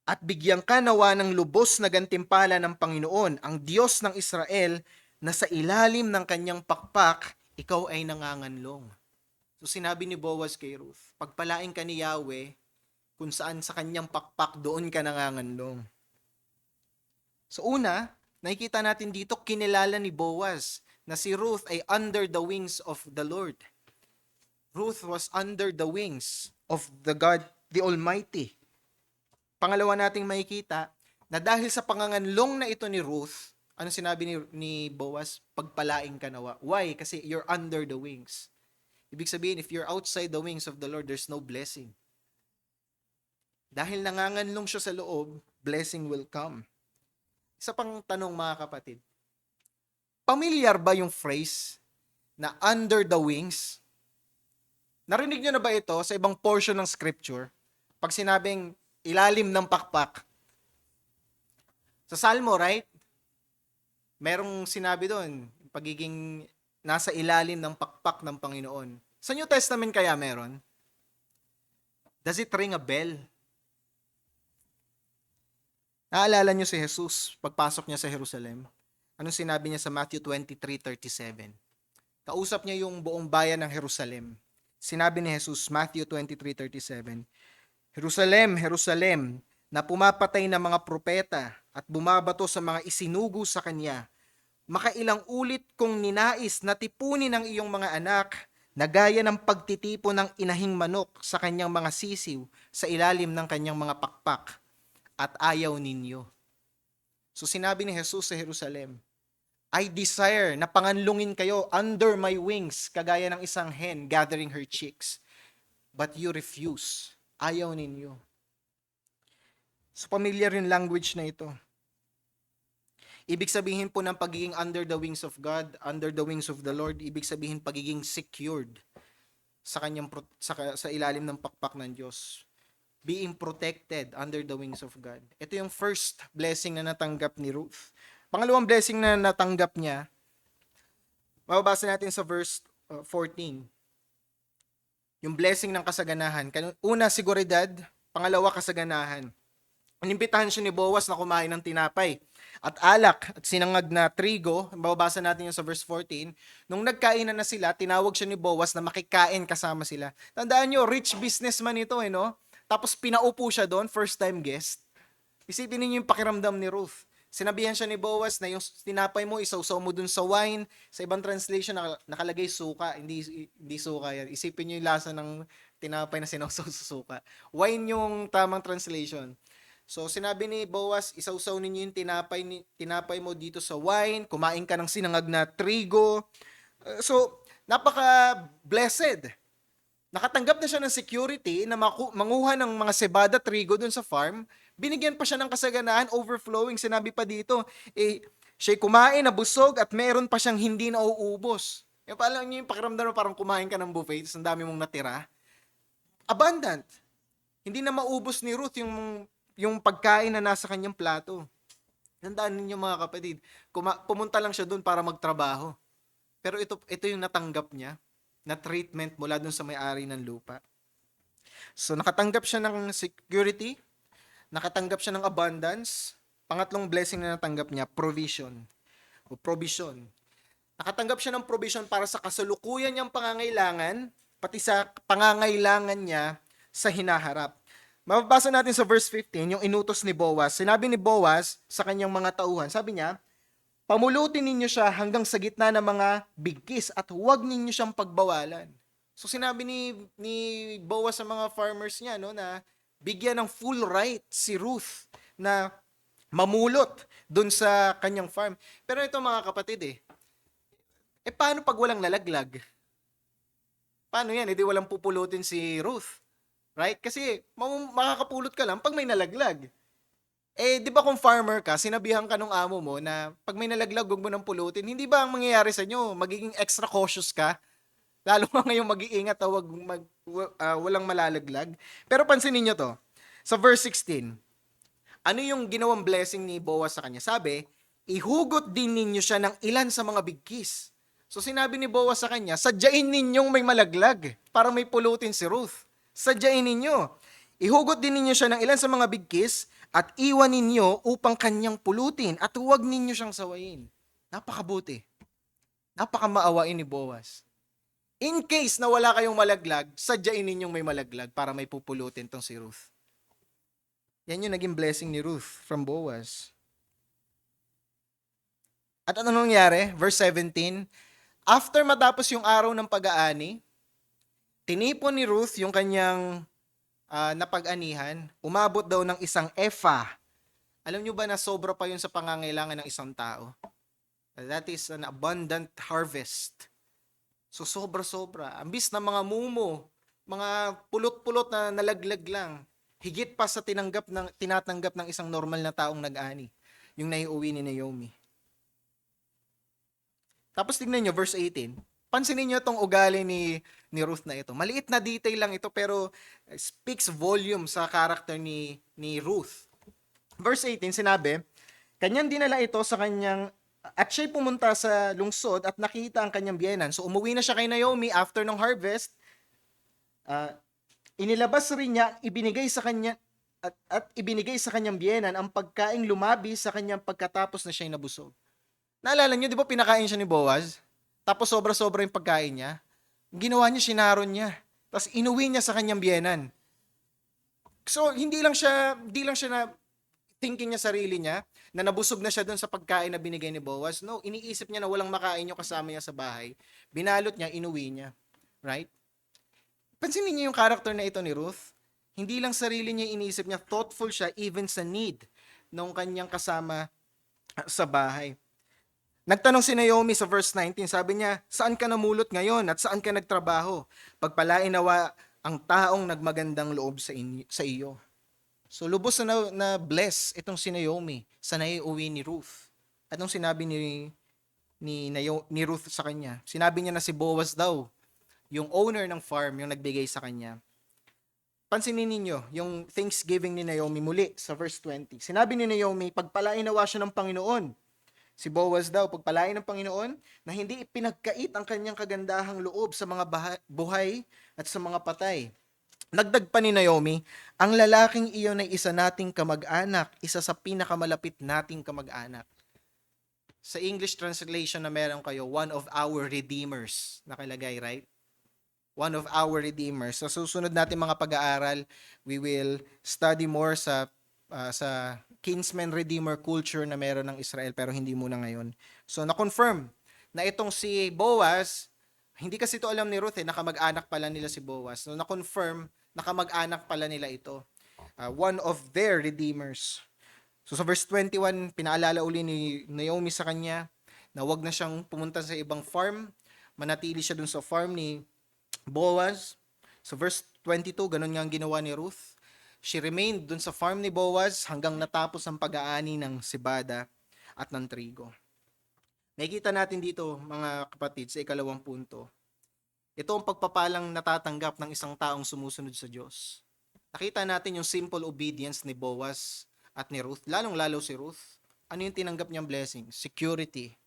C: at bigyan ka nawa ng lubos na gantimpala ng Panginoon, ang Diyos ng Israel, na sa ilalim ng kanyang pakpak, ikaw ay nanganganlong. So sinabi ni Boaz kay Ruth, pagpalain ka ni Yahweh, kung saan sa kanyang pakpak, doon ka nanganganlong. So una, nakikita natin dito, kinilala ni Boaz na si Ruth ay under the wings of the Lord. Ruth was under the wings of the God, the Almighty. Pangalawa nating makikita na dahil sa panganganlong na ito ni Ruth, ano sinabi ni Boaz? Pagpalaing ka nawa. Why? Kasi you're under the wings. Ibig sabihin, if you're outside the wings of the Lord, there's no blessing. Dahil nanganganlong siya sa loob, blessing will come. Isa pang tanong mga kapatid. Pamilyar ba yung phrase na under the wings? Narinig nyo na ba ito sa ibang portion ng scripture? Pag sinabing ilalim ng pakpak. Sa Salmo, right? Merong sinabi doon, pagiging nasa ilalim ng pakpak ng Panginoon. Sa New Testament kaya meron? Does it ring a bell? Naalala niyo si Jesus, pagpasok niya sa Jerusalem? Anong sinabi niya sa Matthew 23:37? Kausap niya yung buong bayan ng Jerusalem. Sinabi ni Jesus, Matthew 23:37, Jerusalem, Jerusalem, na pumapatay ng mga propeta at bumabato sa mga isinugo sa kanya. Makailang ulit kong ninais na tipunin ang iyong mga anak na gaya ng pagtitipo ng inahing manok sa kanyang mga sisiw sa ilalim ng kanyang mga pakpak at ayaw ninyo. So sinabi ni Jesus sa Jerusalem, I desire na panganlungin kayo under my wings kagaya ng isang hen gathering her chicks. But you refuse. Ayaw ninyo. So familiar yung language na ito. Ibig sabihin po ng pagiging under the wings of God, under the wings of the Lord, ibig sabihin pagiging secured sa kanyang sa ilalim ng pakpak ng Diyos. Being protected under the wings of God. Ito yung first blessing na natanggap ni Ruth. Pangalawang blessing na natanggap niya, mababasa natin sa verse 14. Yung blessing ng kasaganahan. Una, seguridad. Pangalawa, kasaganahan. Inimbitahan siya ni Boaz na kumain ng tinapay at alak at sinangag na trigo. Babasa natin yung sa verse 14. Nung nagkainan na sila, tinawag siya ni Boaz na makikain kasama sila. Tandaan nyo, rich businessman ito, no? Tapos pinaupo siya doon, first time guest. Isipin niyo yung pakiramdam ni Ruth. Sinabihan siya ni Boaz na yung tinapay mo, isawsaw mo dun sa wine. Sa ibang translation, nakalagay suka. Hindi suka yan. Isipin niyo yung lasa ng tinapay na sinawsaw sa suka. Wine yung tamang translation. So, sinabi ni Boaz, isawsaw ninyo yung tinapay mo dito sa wine. Kumain ka ng sinangag na trigo. So, napaka-blessed. Nakatanggap na siya ng security na manguha ng mga cebada trigo dun sa farm. Binigyan pa siya ng kasaganahan, overflowing. Sinabi pa dito, siya'y kumain, nabusog, at meron pa siyang hindi na uubos. Alam niyo yung pakiramdam na parang kumain ka ng buffet, tapos ang dami mong natira. Abundant. Hindi na maubos ni Ruth yung pagkain na nasa kanyang plato. Tandaan ninyo mga kapatid, pumunta lang siya doon para magtrabaho. Pero ito yung natanggap niya, na treatment mula doon sa may-ari ng lupa. So nakatanggap siya ng security, nakatanggap siya ng abundance. Pangatlong blessing na natanggap niya, provision. O provision. Nakatanggap siya ng provision para sa kasalukuyan niyang pangangailangan, pati sa pangangailangan niya sa hinaharap. Mababasa natin sa verse 15, yung inutos ni Boaz. Sinabi ni Boaz sa kanyang mga tauhan, sabi niya, pamulutin ninyo siya hanggang sa gitna ng mga bigkis at huwag ninyo siyang pagbawalan. So sinabi ni Boaz sa mga farmers niya, no, na bigyan ng full right si Ruth na mamulot dun sa kanyang farm. Pero ito mga kapatid paano pag walang lalaglag? Paano yan? Di walang pupulutin si Ruth. Right? Kasi makakapulot ka lang pag may nalaglag. Di ba kung farmer ka, sinabihan ka nung amo mo na pag may nalaglag, huwag mo nang pulutin. Hindi ba ang mangyayari sa inyo? Magiging extra cautious ka? Lalo nga ngayong mag-iingat, walang malalaglag. Pero pansinin nyo to. Sa verse 16, ano yung ginawang blessing ni Boaz sa kanya? Sabi, ihugot din ninyo siya ng ilan sa mga bigkis. So sinabi ni Boaz sa kanya, sadyain ninyong may malaglag para may pulutin si Ruth. Sadyain ninyo. Ihugot din ninyo siya ng ilan sa mga bigkis at iwan ninyo upang kanyang pulutin at huwag ninyo siyang sawayin. Napakabuti. Napakamaawain ni Boaz. In case na wala kayong malaglag, sadyain ninyong may malaglag para may pupulutin tong si Ruth. Yan yung naging blessing ni Ruth from Boaz. At ano nangyari? Verse 17, after matapos yung araw ng pag-aani, tinipon ni Ruth yung kanyang napag-anihan, umabot daw ng 1 ephah. Alam nyo ba na sobra pa yun sa pangangailangan ng isang tao? That is an abundant harvest. So sobra-sobra. Ambis na mga mumo, mga pulot-pulot na nalaglag lang, higit pa sa tinatanggap ng isang normal na taong nag-ani, yung naiuwi ni Naomi. Tapos tignan nyo, verse 18. Pansinin nyo itong ugali ni Ruth na ito. Maliit na detail lang ito pero speaks volume sa karakter ni Ruth. Verse 18, sinabi, kanyang dinala ito sa kanyang, at siya'y pumunta sa lungsod at nakita ang kanyang biyenan. So umuwi na siya kay Naomi after ng harvest. Inilabas rin niya, ibinigay sa kanya, at ibinigay sa kanyang biyenan ang pagkaing lumabi sa kanyang pagkatapos na siya'y nabusog. Naalala nyo, di ba pinakain siya ni Boaz? Tapos sobra-sobra yung pagkain niya. Ginawa niya, sinaron niya. Tapos inuwi niya sa kanyang biyenan. So, hindi lang siya na thinking niya sarili niya, na nabusog na siya doon sa pagkain na binigay ni Boaz. No, iniisip niya na walang makain yung kasama niya sa bahay. Binalot niya, inuwi niya. Right? Pansinin niyo yung character na ito ni Ruth. Hindi lang sarili niya iniisip niya, thoughtful siya even sa need ng kanyang kasama sa bahay. Nagtanong si Naomi sa verse 19, sabi niya, saan ka namulot ngayon at saan ka nagtrabaho? Pagpalain nawa ang taong nagmagandang loob sa iyo. So lubos na bless itong si Naomi sa naiuwi ni Ruth. Anong sinabi ni Ruth sa kanya? Sinabi niya na si Boaz daw, yung owner ng farm, yung nagbigay sa kanya. Pansinin ninyo yung thanksgiving ni Naomi muli sa verse 20. Sinabi ni Naomi, pagpalain nawa siya ng Panginoon. Si Boaz daw, pagpalain ng Panginoon na hindi ipinagkait ang kanyang kagandahang loob sa mga buhay at sa mga patay. Nagdag pa ni Naomi, ang lalaking iyon ay isa nating kamag-anak, isa sa pinakamalapit nating kamag-anak. Sa English translation na meron kayo, one of our redeemers, nakalagay, right? One of our redeemers. Sa susunod natin mga pag-aaral, we will study more sa kinsman redeemer culture na meron ng Israel pero hindi muna ngayon. So na-confirm na itong si Boaz, hindi kasi ito alam ni Ruth nakamag-anak pala nila si Boaz. So na-confirm nakamag-anak pala nila ito. One of their redeemers. So sa verse 21, pinaalala uli ni Naomi sa kanya na wag na siyang pumunta sa ibang farm, manatili siya dun sa farm ni Boaz. So verse 22, ganun nga ang ginawa ni Ruth. She remained dun sa farm ni Boaz hanggang natapos ang pag-aani ng sibada at ng trigo. Nakikita natin dito, mga kapatid, sa ikalawang punto. Ito ang pagpapalang natatanggap ng isang taong sumusunod sa Diyos. Nakita natin yung simple obedience ni Boaz at ni Ruth, lalong-lalo si Ruth. Ano yung tinanggap niyang blessing? Security,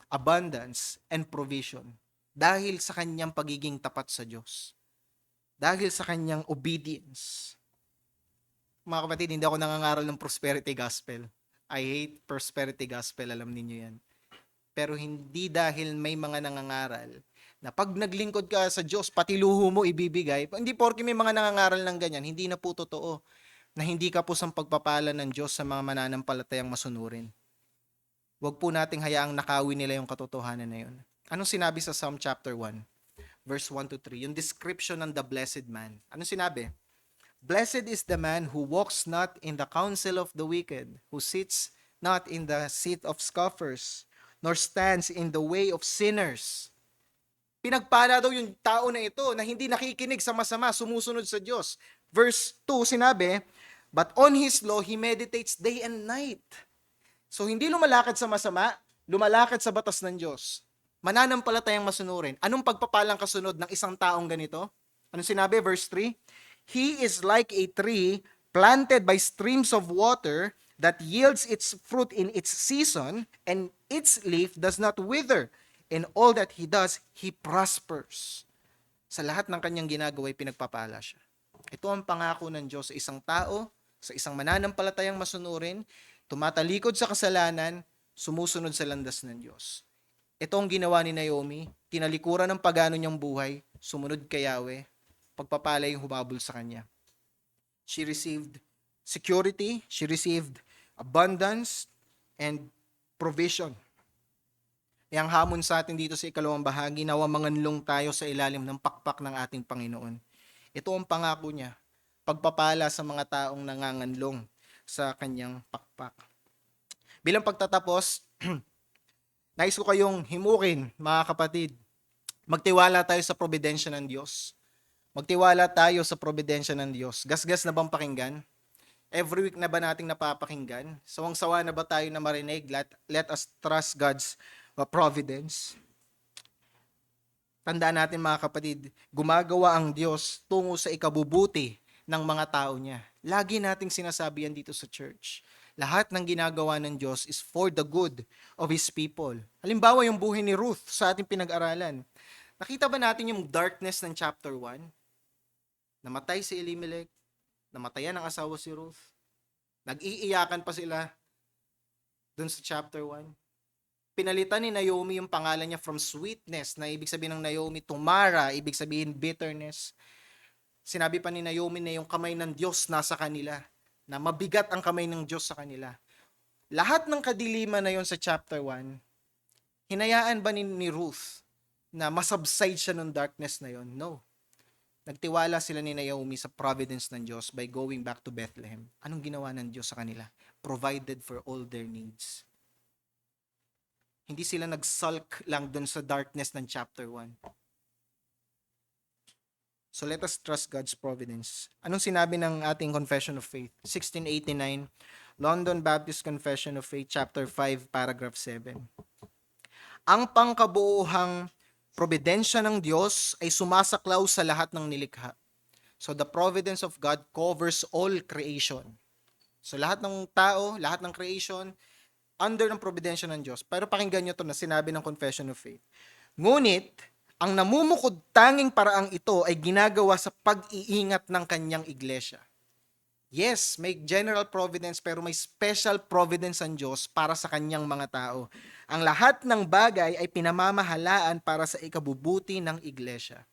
C: abundance, and provision. Dahil sa kanyang pagiging tapat sa Diyos. Dahil sa kanyang obedience. Mga kapatid, hindi ako nangangaral ng prosperity gospel. I hate prosperity gospel, alam niyo yan. Pero hindi dahil may mga nangangaral na pag naglingkod ka sa Diyos, pati luho mo ibibigay. Hindi porke may mga nangangaral ng ganyan, hindi na po totoo na hindi ka po sa pagpapala ng Diyos sa mga mananampalatayang masunurin. Huwag po nating hayaang nakawin nila yung katotohanan na yun. Anong sinabi sa Psalm chapter 1? verse 1 to 3, yung description ng the blessed man. Ano sinabi? Blessed is the man who walks not in the counsel of the wicked, who sits not in the seat of scoffers, nor stands in the way of sinners. Pinagpala daw yung tao na ito na hindi nakikinig sa masama, sumusunod sa Diyos. Verse 2, sinabi, but on his law he meditates day and night. So hindi lumalakad sa masama, lumalakad sa batas ng Diyos. Mananampalatayang masunurin. Anong pagpapalang kasunod ng isang taong ganito? Anong sinabi? Verse 3, he is like a tree planted by streams of water that yields its fruit in its season, and its leaf does not wither. In all that he does, he prospers. Sa lahat ng kanyang ginagawa, pinagpapala siya. Ito ang pangako ng Diyos sa isang tao, sa isang mananampalatayang masunurin, tumatalikod sa kasalanan, sumusunod sa landas ng Diyos. Ito ang ginawa ni Naomi, tinalikuran ng pagano niyang buhay, sumunod kay Yahweh, pagpapala yung humabol sa kanya. She received security, she received abundance, and provision. Yang hamon sa atin dito sa ikalawang bahagi, nawa manganlong tayo sa ilalim ng pakpak ng ating Panginoon. Ito ang pangako niya, pagpapala sa mga taong nanganganlong sa kanyang pakpak. Bilang pagtatapos, nais ko kayong himukin, mga kapatid, magtiwala tayo sa providensya ng Diyos. Magtiwala tayo sa providensya ng Diyos. Gasgas na bang pakinggan? Every week na ba nating napapakinggan? Sawang-sawa na ba tayo na marinig? Let us trust God's providence. Tandaan natin, mga kapatid, gumagawa ang Diyos tungo sa ikabubuti ng mga tao niya. Lagi nating sinasabi yan dito sa church. Lahat ng ginagawa ng Diyos is for the good of His people. Halimbawa, yung buhay ni Ruth sa ating pinag-aralan. Nakita ba natin yung darkness ng chapter 1? Namatay si Elimelech, namatayan ang asawa si Ruth. Nag-iiyakan pa sila dun sa chapter 1. Pinalitan ni Naomi yung pangalan niya from sweetness, na ibig sabihin ng Naomi to Mara, ibig sabihin bitterness. Sinabi pa ni Naomi na yung kamay ng Diyos nasa kanila, na mabigat ang kamay ng Diyos sa kanila. Lahat ng kadiliman na yon sa chapter 1, hinayaan ba ni Ruth na masubside siya ng darkness na yon? No. Nagtiwala sila ni Naomi sa providence ng Diyos by going back to Bethlehem. Anong ginawa ng Diyos sa kanila? Provided for all their needs. Hindi sila nagsulk lang dun sa darkness ng chapter 1. So let us trust God's providence. Anong sinabi ng ating Confession of Faith? 1689, London Baptist Confession of Faith, chapter 5, paragraph 7. Ang pangkabuuhang providensya ng Diyos ay sumasaklaw sa lahat ng nilikha. So the providence of God covers all creation. So lahat ng tao, lahat ng creation, under ng providensya ng Diyos. Pero pakinggan nyo ito na sinabi ng Confession of Faith. Ngunit, ang namumukod tanging paraang ito ay ginagawa sa pag-iingat ng kanyang iglesia. Yes, may general providence pero may special providence ang Diyos para sa kanyang mga tao. Ang lahat ng bagay ay pinamamahalaan para sa ikabubuti ng iglesia.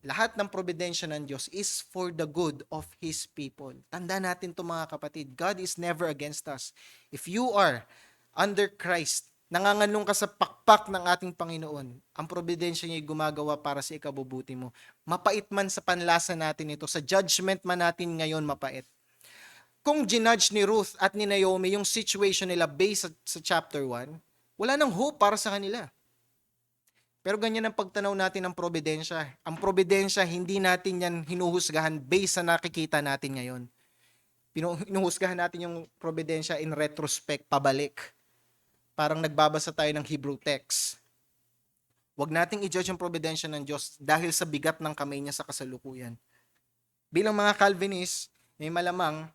C: Lahat ng providensya ng Diyos is for the good of His people. Tanda natin ito, mga kapatid. God is never against us. If you are under Christ, nanganganlong ka sa pakpak ng ating Panginoon, ang providensya niya ay gumagawa para sa ikabubuti mo. Mapait man sa panlasa natin ito, sa judgment man natin ngayon mapait. Kung ginudge ni Ruth at ni Naomi yung situation nila based sa chapter 1, wala nang hope para sa kanila. Pero ganyan ang pagtanaw natin ng probidensya. Ang probidensya, hindi natin yan hinuhusgahan based sa nakikita natin ngayon. Hinuhusgahan natin yung probidensya in retrospect, pabalik. Parang nagbabasa tayo ng Hebrew text. Huwag nating i-judge yung probidensya ng Diyos dahil sa bigat ng kamay niya sa kasalukuyan. Bilang mga Calvinist, may malamang,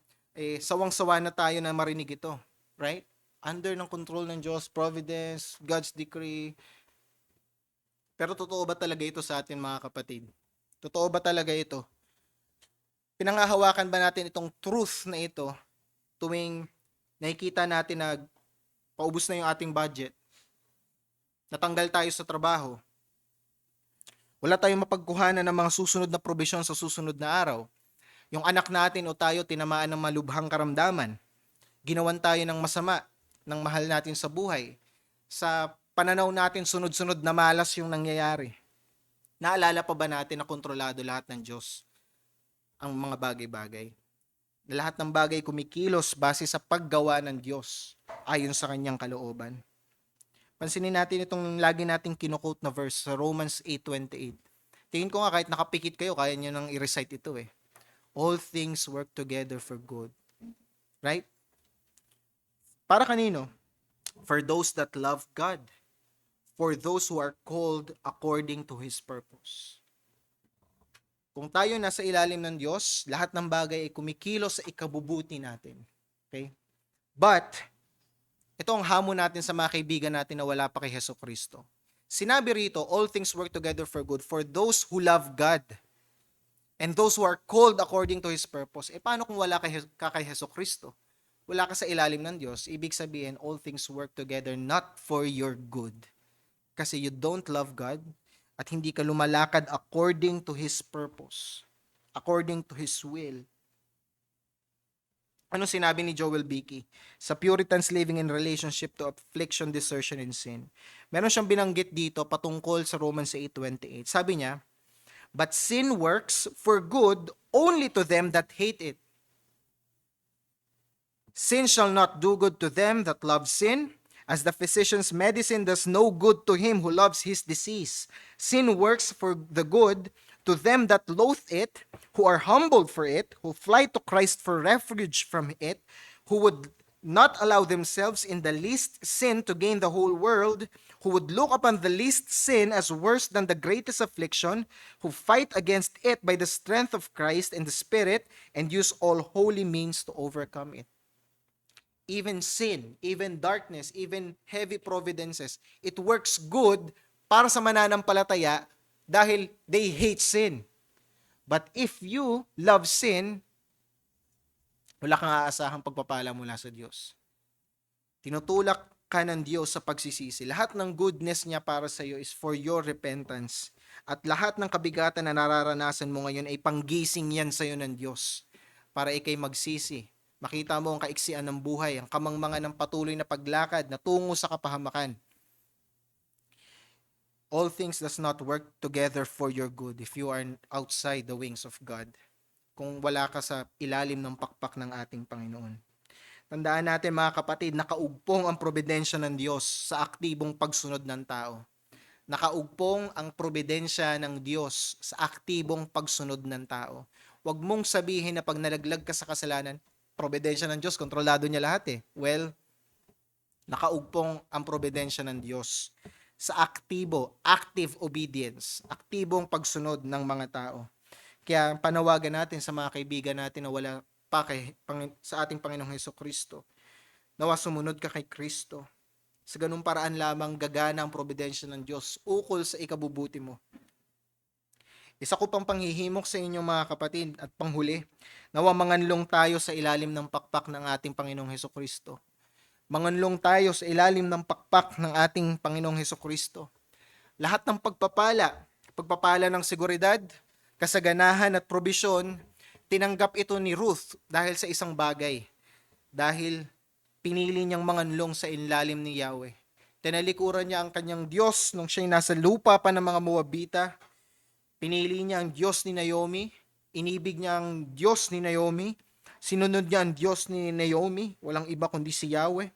C: sawang-sawa na tayo na marinig ito. Right? Under ng control ng Diyos, providence, God's decree. Pero totoo ba talaga ito sa atin, mga kapatid? Totoo ba talaga ito? Pinangahawakan ba natin itong truth na ito tuwing nakikita natin na paubos na yung ating budget? Natanggal tayo sa trabaho. Wala tayong mapagkuhanan ng mga susunod na probisyon sa susunod na araw. Yung anak natin o tayo tinamaan ng malubhang karamdaman. Ginawan tayo ng masama ng mahal natin sa buhay. Sa pananaw natin, sunod-sunod na malas yung nangyayari. Naalala pa ba natin na kontrolado lahat ng Diyos ang mga bagay-bagay? Na lahat ng bagay kumikilos base sa paggawa ng Diyos ayon sa kanyang kalooban. Pansinin natin itong lagi nating kinukote na verse sa Romans 8:28. Tingin ko nga kahit nakapikit kayo, kaya nyo nang i-recite ito eh. All things work together for good. Right? Para kanino? For those that love God. For those who are called according to His purpose. Kung tayo nasa ilalim ng Diyos, lahat ng bagay ay kumikilos sa ikabubuti natin. Okay? But, ito ang hamon natin sa mga kaibigan natin na wala pa kay Jesucristo. Sinabi rito, all things work together for good for those who love God and those who are called according to His purpose. Paano kung wala ka kay Jesucristo? Wala ka sa ilalim ng Diyos, ibig sabihin, all things work together not for your good. Kasi you don't love God at hindi ka lumalakad according to His purpose, according to His will. Ano sinabi ni Joel Beakey? Sa Puritans living in relationship to affliction, desertion, and sin. Meron siyang binanggit dito patungkol sa Romans 8:28. Sabi niya, but sin works for good only to them that hate it. Sin shall not do good to them that love sin, as the physician's medicine does no good to him who loves his disease. Sin works for the good to them that loathe it, who are humbled for it, who fly to Christ for refuge from it, who would not allow themselves in the least sin to gain the whole world, who would look upon the least sin as worse than the greatest affliction, who fight against it by the strength of Christ and the Spirit, and use all holy means to overcome it. Even sin, even darkness, even heavy providences, it works good para sa mananampalataya dahil they hate sin. But if you love sin, wala kang aasahang pagpapala mula sa Diyos. Tinutulak ka ng Diyos sa pagsisisi. Lahat ng goodness niya para sa iyo is for your repentance. At lahat ng kabigatan na nararanasan mo ngayon ay panggising yan sa iyo ng Diyos para ikay magsisi. Makita mo ang kaiksian ng buhay, ang kamangmangan ng patuloy na paglakad na tungo sa kapahamakan. All things does not work together for your good if you are outside the wings of God. Kung wala ka sa ilalim ng pakpak ng ating Panginoon. Tandaan natin mga kapatid, nakaugpong ang probidensya ng Diyos sa aktibong pagsunod ng tao. Nakaugpong ang probidensya ng Diyos sa aktibong pagsunod ng tao. Huwag mong sabihin na pag nalaglag ka sa kasalanan, probidensya ng Diyos, kontrolado niya lahat eh. Well, nakaugpong ang probidensya ng Diyos sa active obedience, aktibong pagsunod ng mga tao. Kaya panawagan natin sa mga kaibigan natin na wala pa sa ating Panginoong Hesukristo. Nawa sumunod ka kay Kristo. Sa ganung paraan lamang gagana ang probidensya ng Diyos ukol sa ikabubuti mo. Isa ko pang panghihimok sa inyong mga kapatid at panghuli, nawa manganlong tayo sa ilalim ng pakpak ng ating Panginoong Hesukristo. Manganlong tayo sa ilalim ng pakpak ng ating Panginoong Hesukristo. Lahat ng pagpapala ng seguridad, kasaganahan at probisyon, tinanggap ito ni Ruth dahil sa isang bagay. Dahil pinili niyang manganlong sa ilalim ni Yahweh. Tinalikuran niya ang kanyang Diyos nung siya'y nasa lupa pa ng mga Moabita. Pinili niya ang Diyos ni Naomi. Inibig niya ang Diyos ni Naomi. Sinunod niya ang Diyos ni Naomi. Walang iba kundi si Yahweh.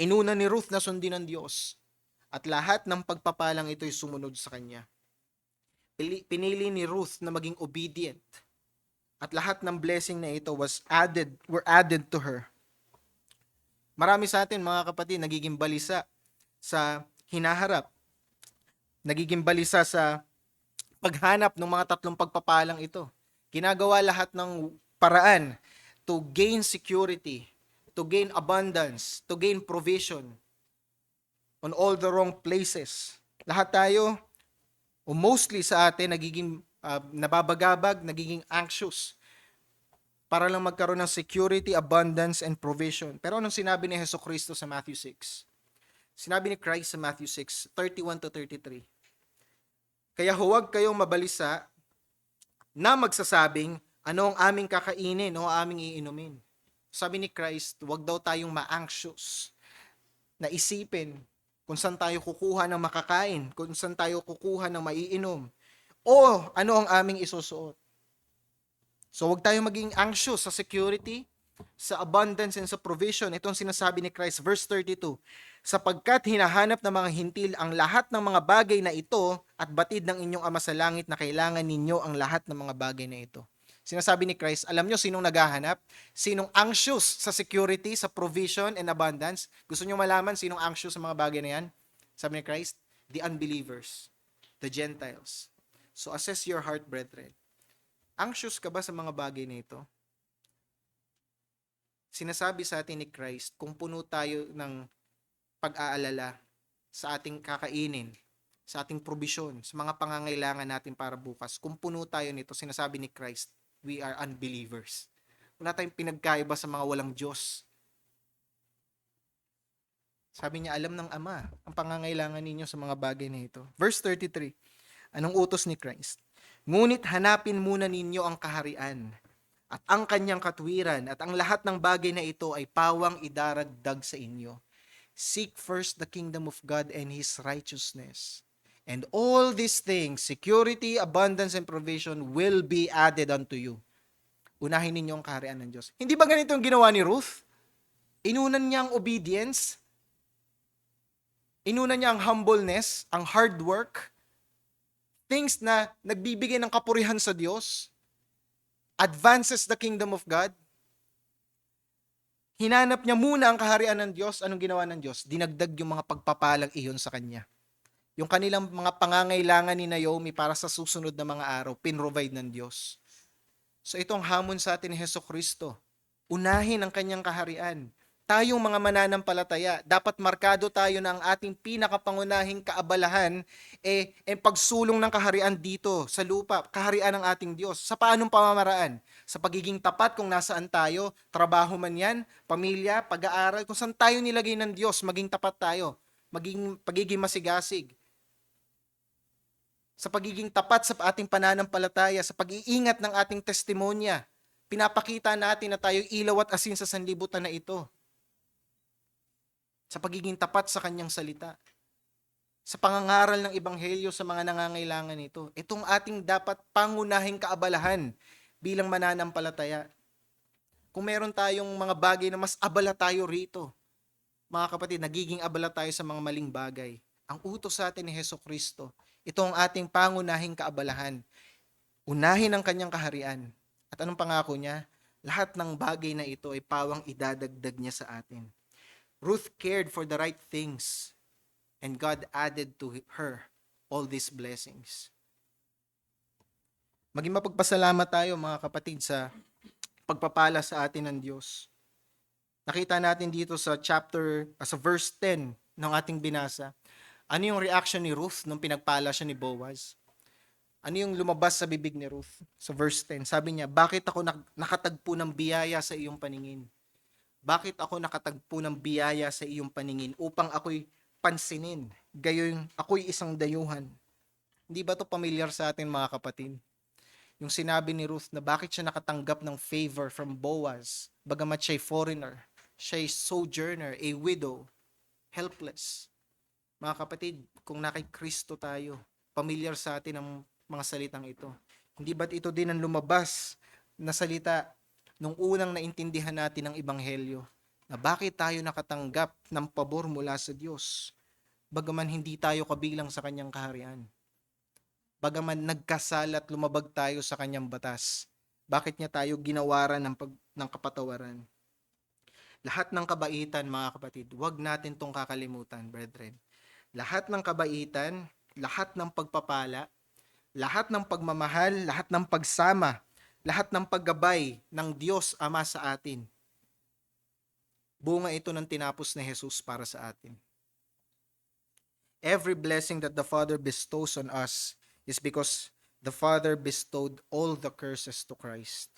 C: Inuna ni Ruth na sundin ng Diyos. At lahat ng pagpapalang ito'y sumunod sa kanya. Pinili ni Ruth na maging obedient. At lahat ng blessing na ito were added to her. Marami sa atin, mga kapatid, nagiging balisa sa hinaharap. Nagiging balisa sa paghanap ng mga tatlong pagpapalang ito. Ginagawa lahat ng paraan to gain security, to gain abundance, to gain provision on all the wrong places. Lahat tayo, o mostly sa atin, nagiging nababagabag, nagiging anxious para lang magkaroon ng security, abundance, and provision. Pero anong sinabi ni Jesucristo sa Matthew 6? Sinabi ni Christ sa Matthew 6, 31-33. Kaya huwag kayong mabalisa na magsasabing, ano ang aming kakainin o aming iinumin. Sabi ni Christ, huwag daw tayong ma-anxious na isipin kung saan tayo kukuha ng makakain, kung saan tayo kukuha ng maiinom, o ano ang aming isusuot. So huwag tayong maging anxious sa security, sa abundance and sa provision. Ito ang sinasabi ni Christ, verse 32. Sapagkat hinahanap ng mga hintil ang lahat ng mga bagay na ito at batid ng inyong Ama sa langit na kailangan ninyo ang lahat ng mga bagay na ito. Sinasabi ni Christ, alam nyo sinong naghahanap? Sinong anxious sa security, sa provision and abundance? Gusto nyo malaman sinong anxious sa mga bagay na yan? Sabi ni Christ, the unbelievers, the Gentiles. So assess your heart, brethren. Anxious ka ba sa mga bagay na ito? Sinasabi sa atin ni Christ, kung puno tayo ng pag-aalala sa ating kakainin, sa ating probisyon, sa mga pangangailangan natin para bukas, kung puno tayo nito, sinasabi ni Christ, we are unbelievers. Wala tayong pinagkaiba sa mga walang Diyos. Sabi niya, alam ng Ama ang pangangailangan ninyo sa mga bagay na ito. Verse 33, anong utos ni Christ? Ngunit hanapin muna ninyo ang kaharian at ang kanyang katwiran at ang lahat ng bagay na ito ay pawang idaragdag sa inyo. Seek first the kingdom of God and His righteousness. And all these things, security, abundance, and provision will be added unto you. Unahin ninyo ang kaharian ng Diyos. Hindi ba ganito ang ginawa ni Ruth? Inunan niya ang obedience. Inunan niya ang humbleness, ang hard work. Things na nagbibigay ng kapurihan sa Diyos. Advances the kingdom of God. Hinanap niya muna ang kaharian ng Diyos. Anong ginawa ng Diyos? Dinagdag yung mga pagpapalang iyon sa kanya. Yung kanilang mga pangangailangan ni Naomi para sa susunod na mga araw, pinrovide ng Diyos. So itong hamon sa atin ni Hesukristo. Unahin ang kanyang kaharian. Tayong mga mananampalataya, dapat markado tayo na ang ating pinakapangunahing kaabalahan pagsulong ng kaharian dito sa lupa, kaharian ng ating Diyos. Sa paanong pamamaraan? Sa pagiging tapat kung nasaan tayo, trabaho man yan, pamilya, pag-aaral, kung saan tayo nilagay ng Diyos, maging tapat tayo, pagiging masigasig. Sa pagiging tapat sa ating pananampalataya, sa pag-iingat ng ating testimonya, pinapakita natin na tayo ilaw at asin sa sanlibutan na ito. Sa pagiging tapat sa kanyang salita. Sa pangangaral ng ebanghelyo sa mga nangangailangan nito. Itong ating dapat pangunahing kaabalahan bilang mananampalataya. Kung meron tayong mga bagay na mas abala tayo rito, mga kapatid, nagiging abala tayo sa mga maling bagay. Ang utos sa atin ni Hesukristo, ito ang ating pangunahing kaabalahan. Unahin ang kanyang kaharian. At anong pangako niya? Lahat ng bagay na ito ay pawang idadagdag niya sa atin. Ruth cared for the right things, and God added to her all these blessings. Maging mapagpasalamat tayo, mga kapatid, sa pagpapala sa atin ng Diyos. Nakita natin dito sa verse 10 ng ating binasa. Ano yung reaction ni Ruth nung pinagpala siya ni Boaz? Ano yung lumabas sa bibig ni Ruth? Sa verse 10, sabi niya, bakit ako nakatagpo ng biyaya sa iyong paningin? Bakit ako nakatagpo ng biyaya sa iyong paningin upang ako'y pansinin? Gayon, ako'y isang dayuhan. Hindi ba to familiar sa atin, mga kapatid? Yung sinabi ni Ruth na bakit siya nakatanggap ng favor from Boaz, bagamat siya'y foreigner, siya'y sojourner, a widow, helpless. Mga kapatid, kung nakay Kristo tayo, familiar sa atin ang mga salitang ito. Hindi ba't ito din ang lumabas na salita nung unang naintindihan natin ang ebanghelyo, na bakit tayo nakatanggap ng pabor mula sa Diyos, bagaman hindi tayo kabilang sa kanyang kaharian. Bagaman nagkasala at lumabag tayo sa kanyang batas, bakit niya tayo ginawaran ng kapatawaran? Lahat ng kabaitan, mga kapatid, huwag natin tong kakalimutan, brethren. Lahat ng kabaitan, lahat ng pagpapala, lahat ng pagmamahal, lahat ng pagsama, lahat ng paggabay ng Diyos Ama sa atin. Bunga ito ng tinapos ni Jesus para sa atin. Every blessing that the Father bestows on us is because the Father bestowed all the curses to Christ.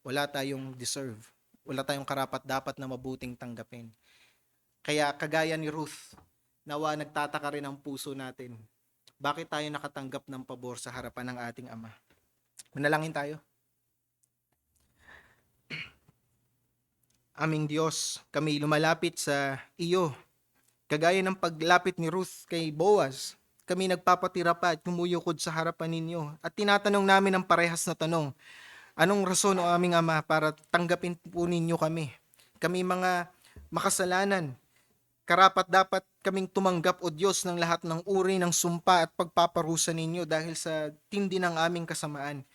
C: Wala tayong deserve. Wala tayong karapat-dapat na mabuting tanggapin. Kaya kagaya ni Ruth, nawa nagtataka rin ang puso natin. Bakit tayo nakatanggap ng pabor sa harapan ng ating Ama? Manalangin tayo. Aming Diyos, kami lumalapit sa iyo. Kagaya ng paglapit ni Ruth kay Boaz, kami nagpapatira pa at kumuyukod sa harapan ninyo. At tinatanong namin ang parehas na tanong, anong rason o aming Ama para tanggapin po ninyo kami? Kami mga makasalanan, karapat dapat kaming tumanggap o Diyos ng lahat ng uri ng sumpa at pagpaparusa ninyo dahil sa tindi ng aming kasamaan.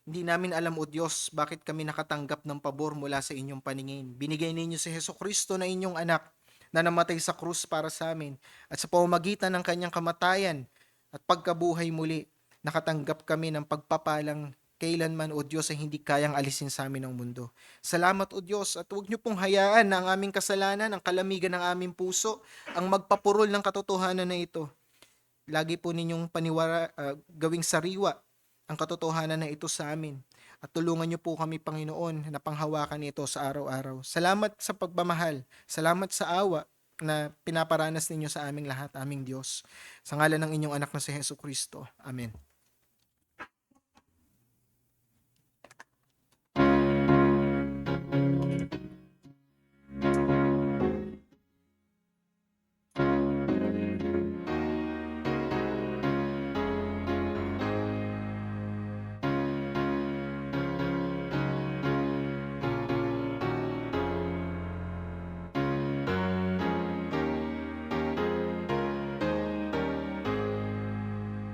C: Hindi namin alam o Diyos bakit kami nakatanggap ng pabor mula sa inyong paningin. Binigay ninyo si Hesukristo na inyong anak na namatay sa krus para sa amin at sa pamamagitan ng kanyang kamatayan at pagkabuhay muli, nakatanggap kami ng pagpapalang kailanman o Diyos ay hindi kayang alisin sa amin ng mundo. Salamat o Diyos at huwag niyo pong hayaan na ang aming kasalanan, ang kalamigan ng aming puso, ang magpapurol ng katotohanan na ito. Lagi po ninyong gawing sariwa ang katotohanan na ito sa amin. At tulungan niyo po kami, Panginoon, na panghawakan ito sa araw-araw. Salamat sa pagmamahal. Salamat sa awa na pinaparanas ninyo sa aming lahat, aming Diyos. Sa ngalan ng inyong anak na si Hesukristo. Amen.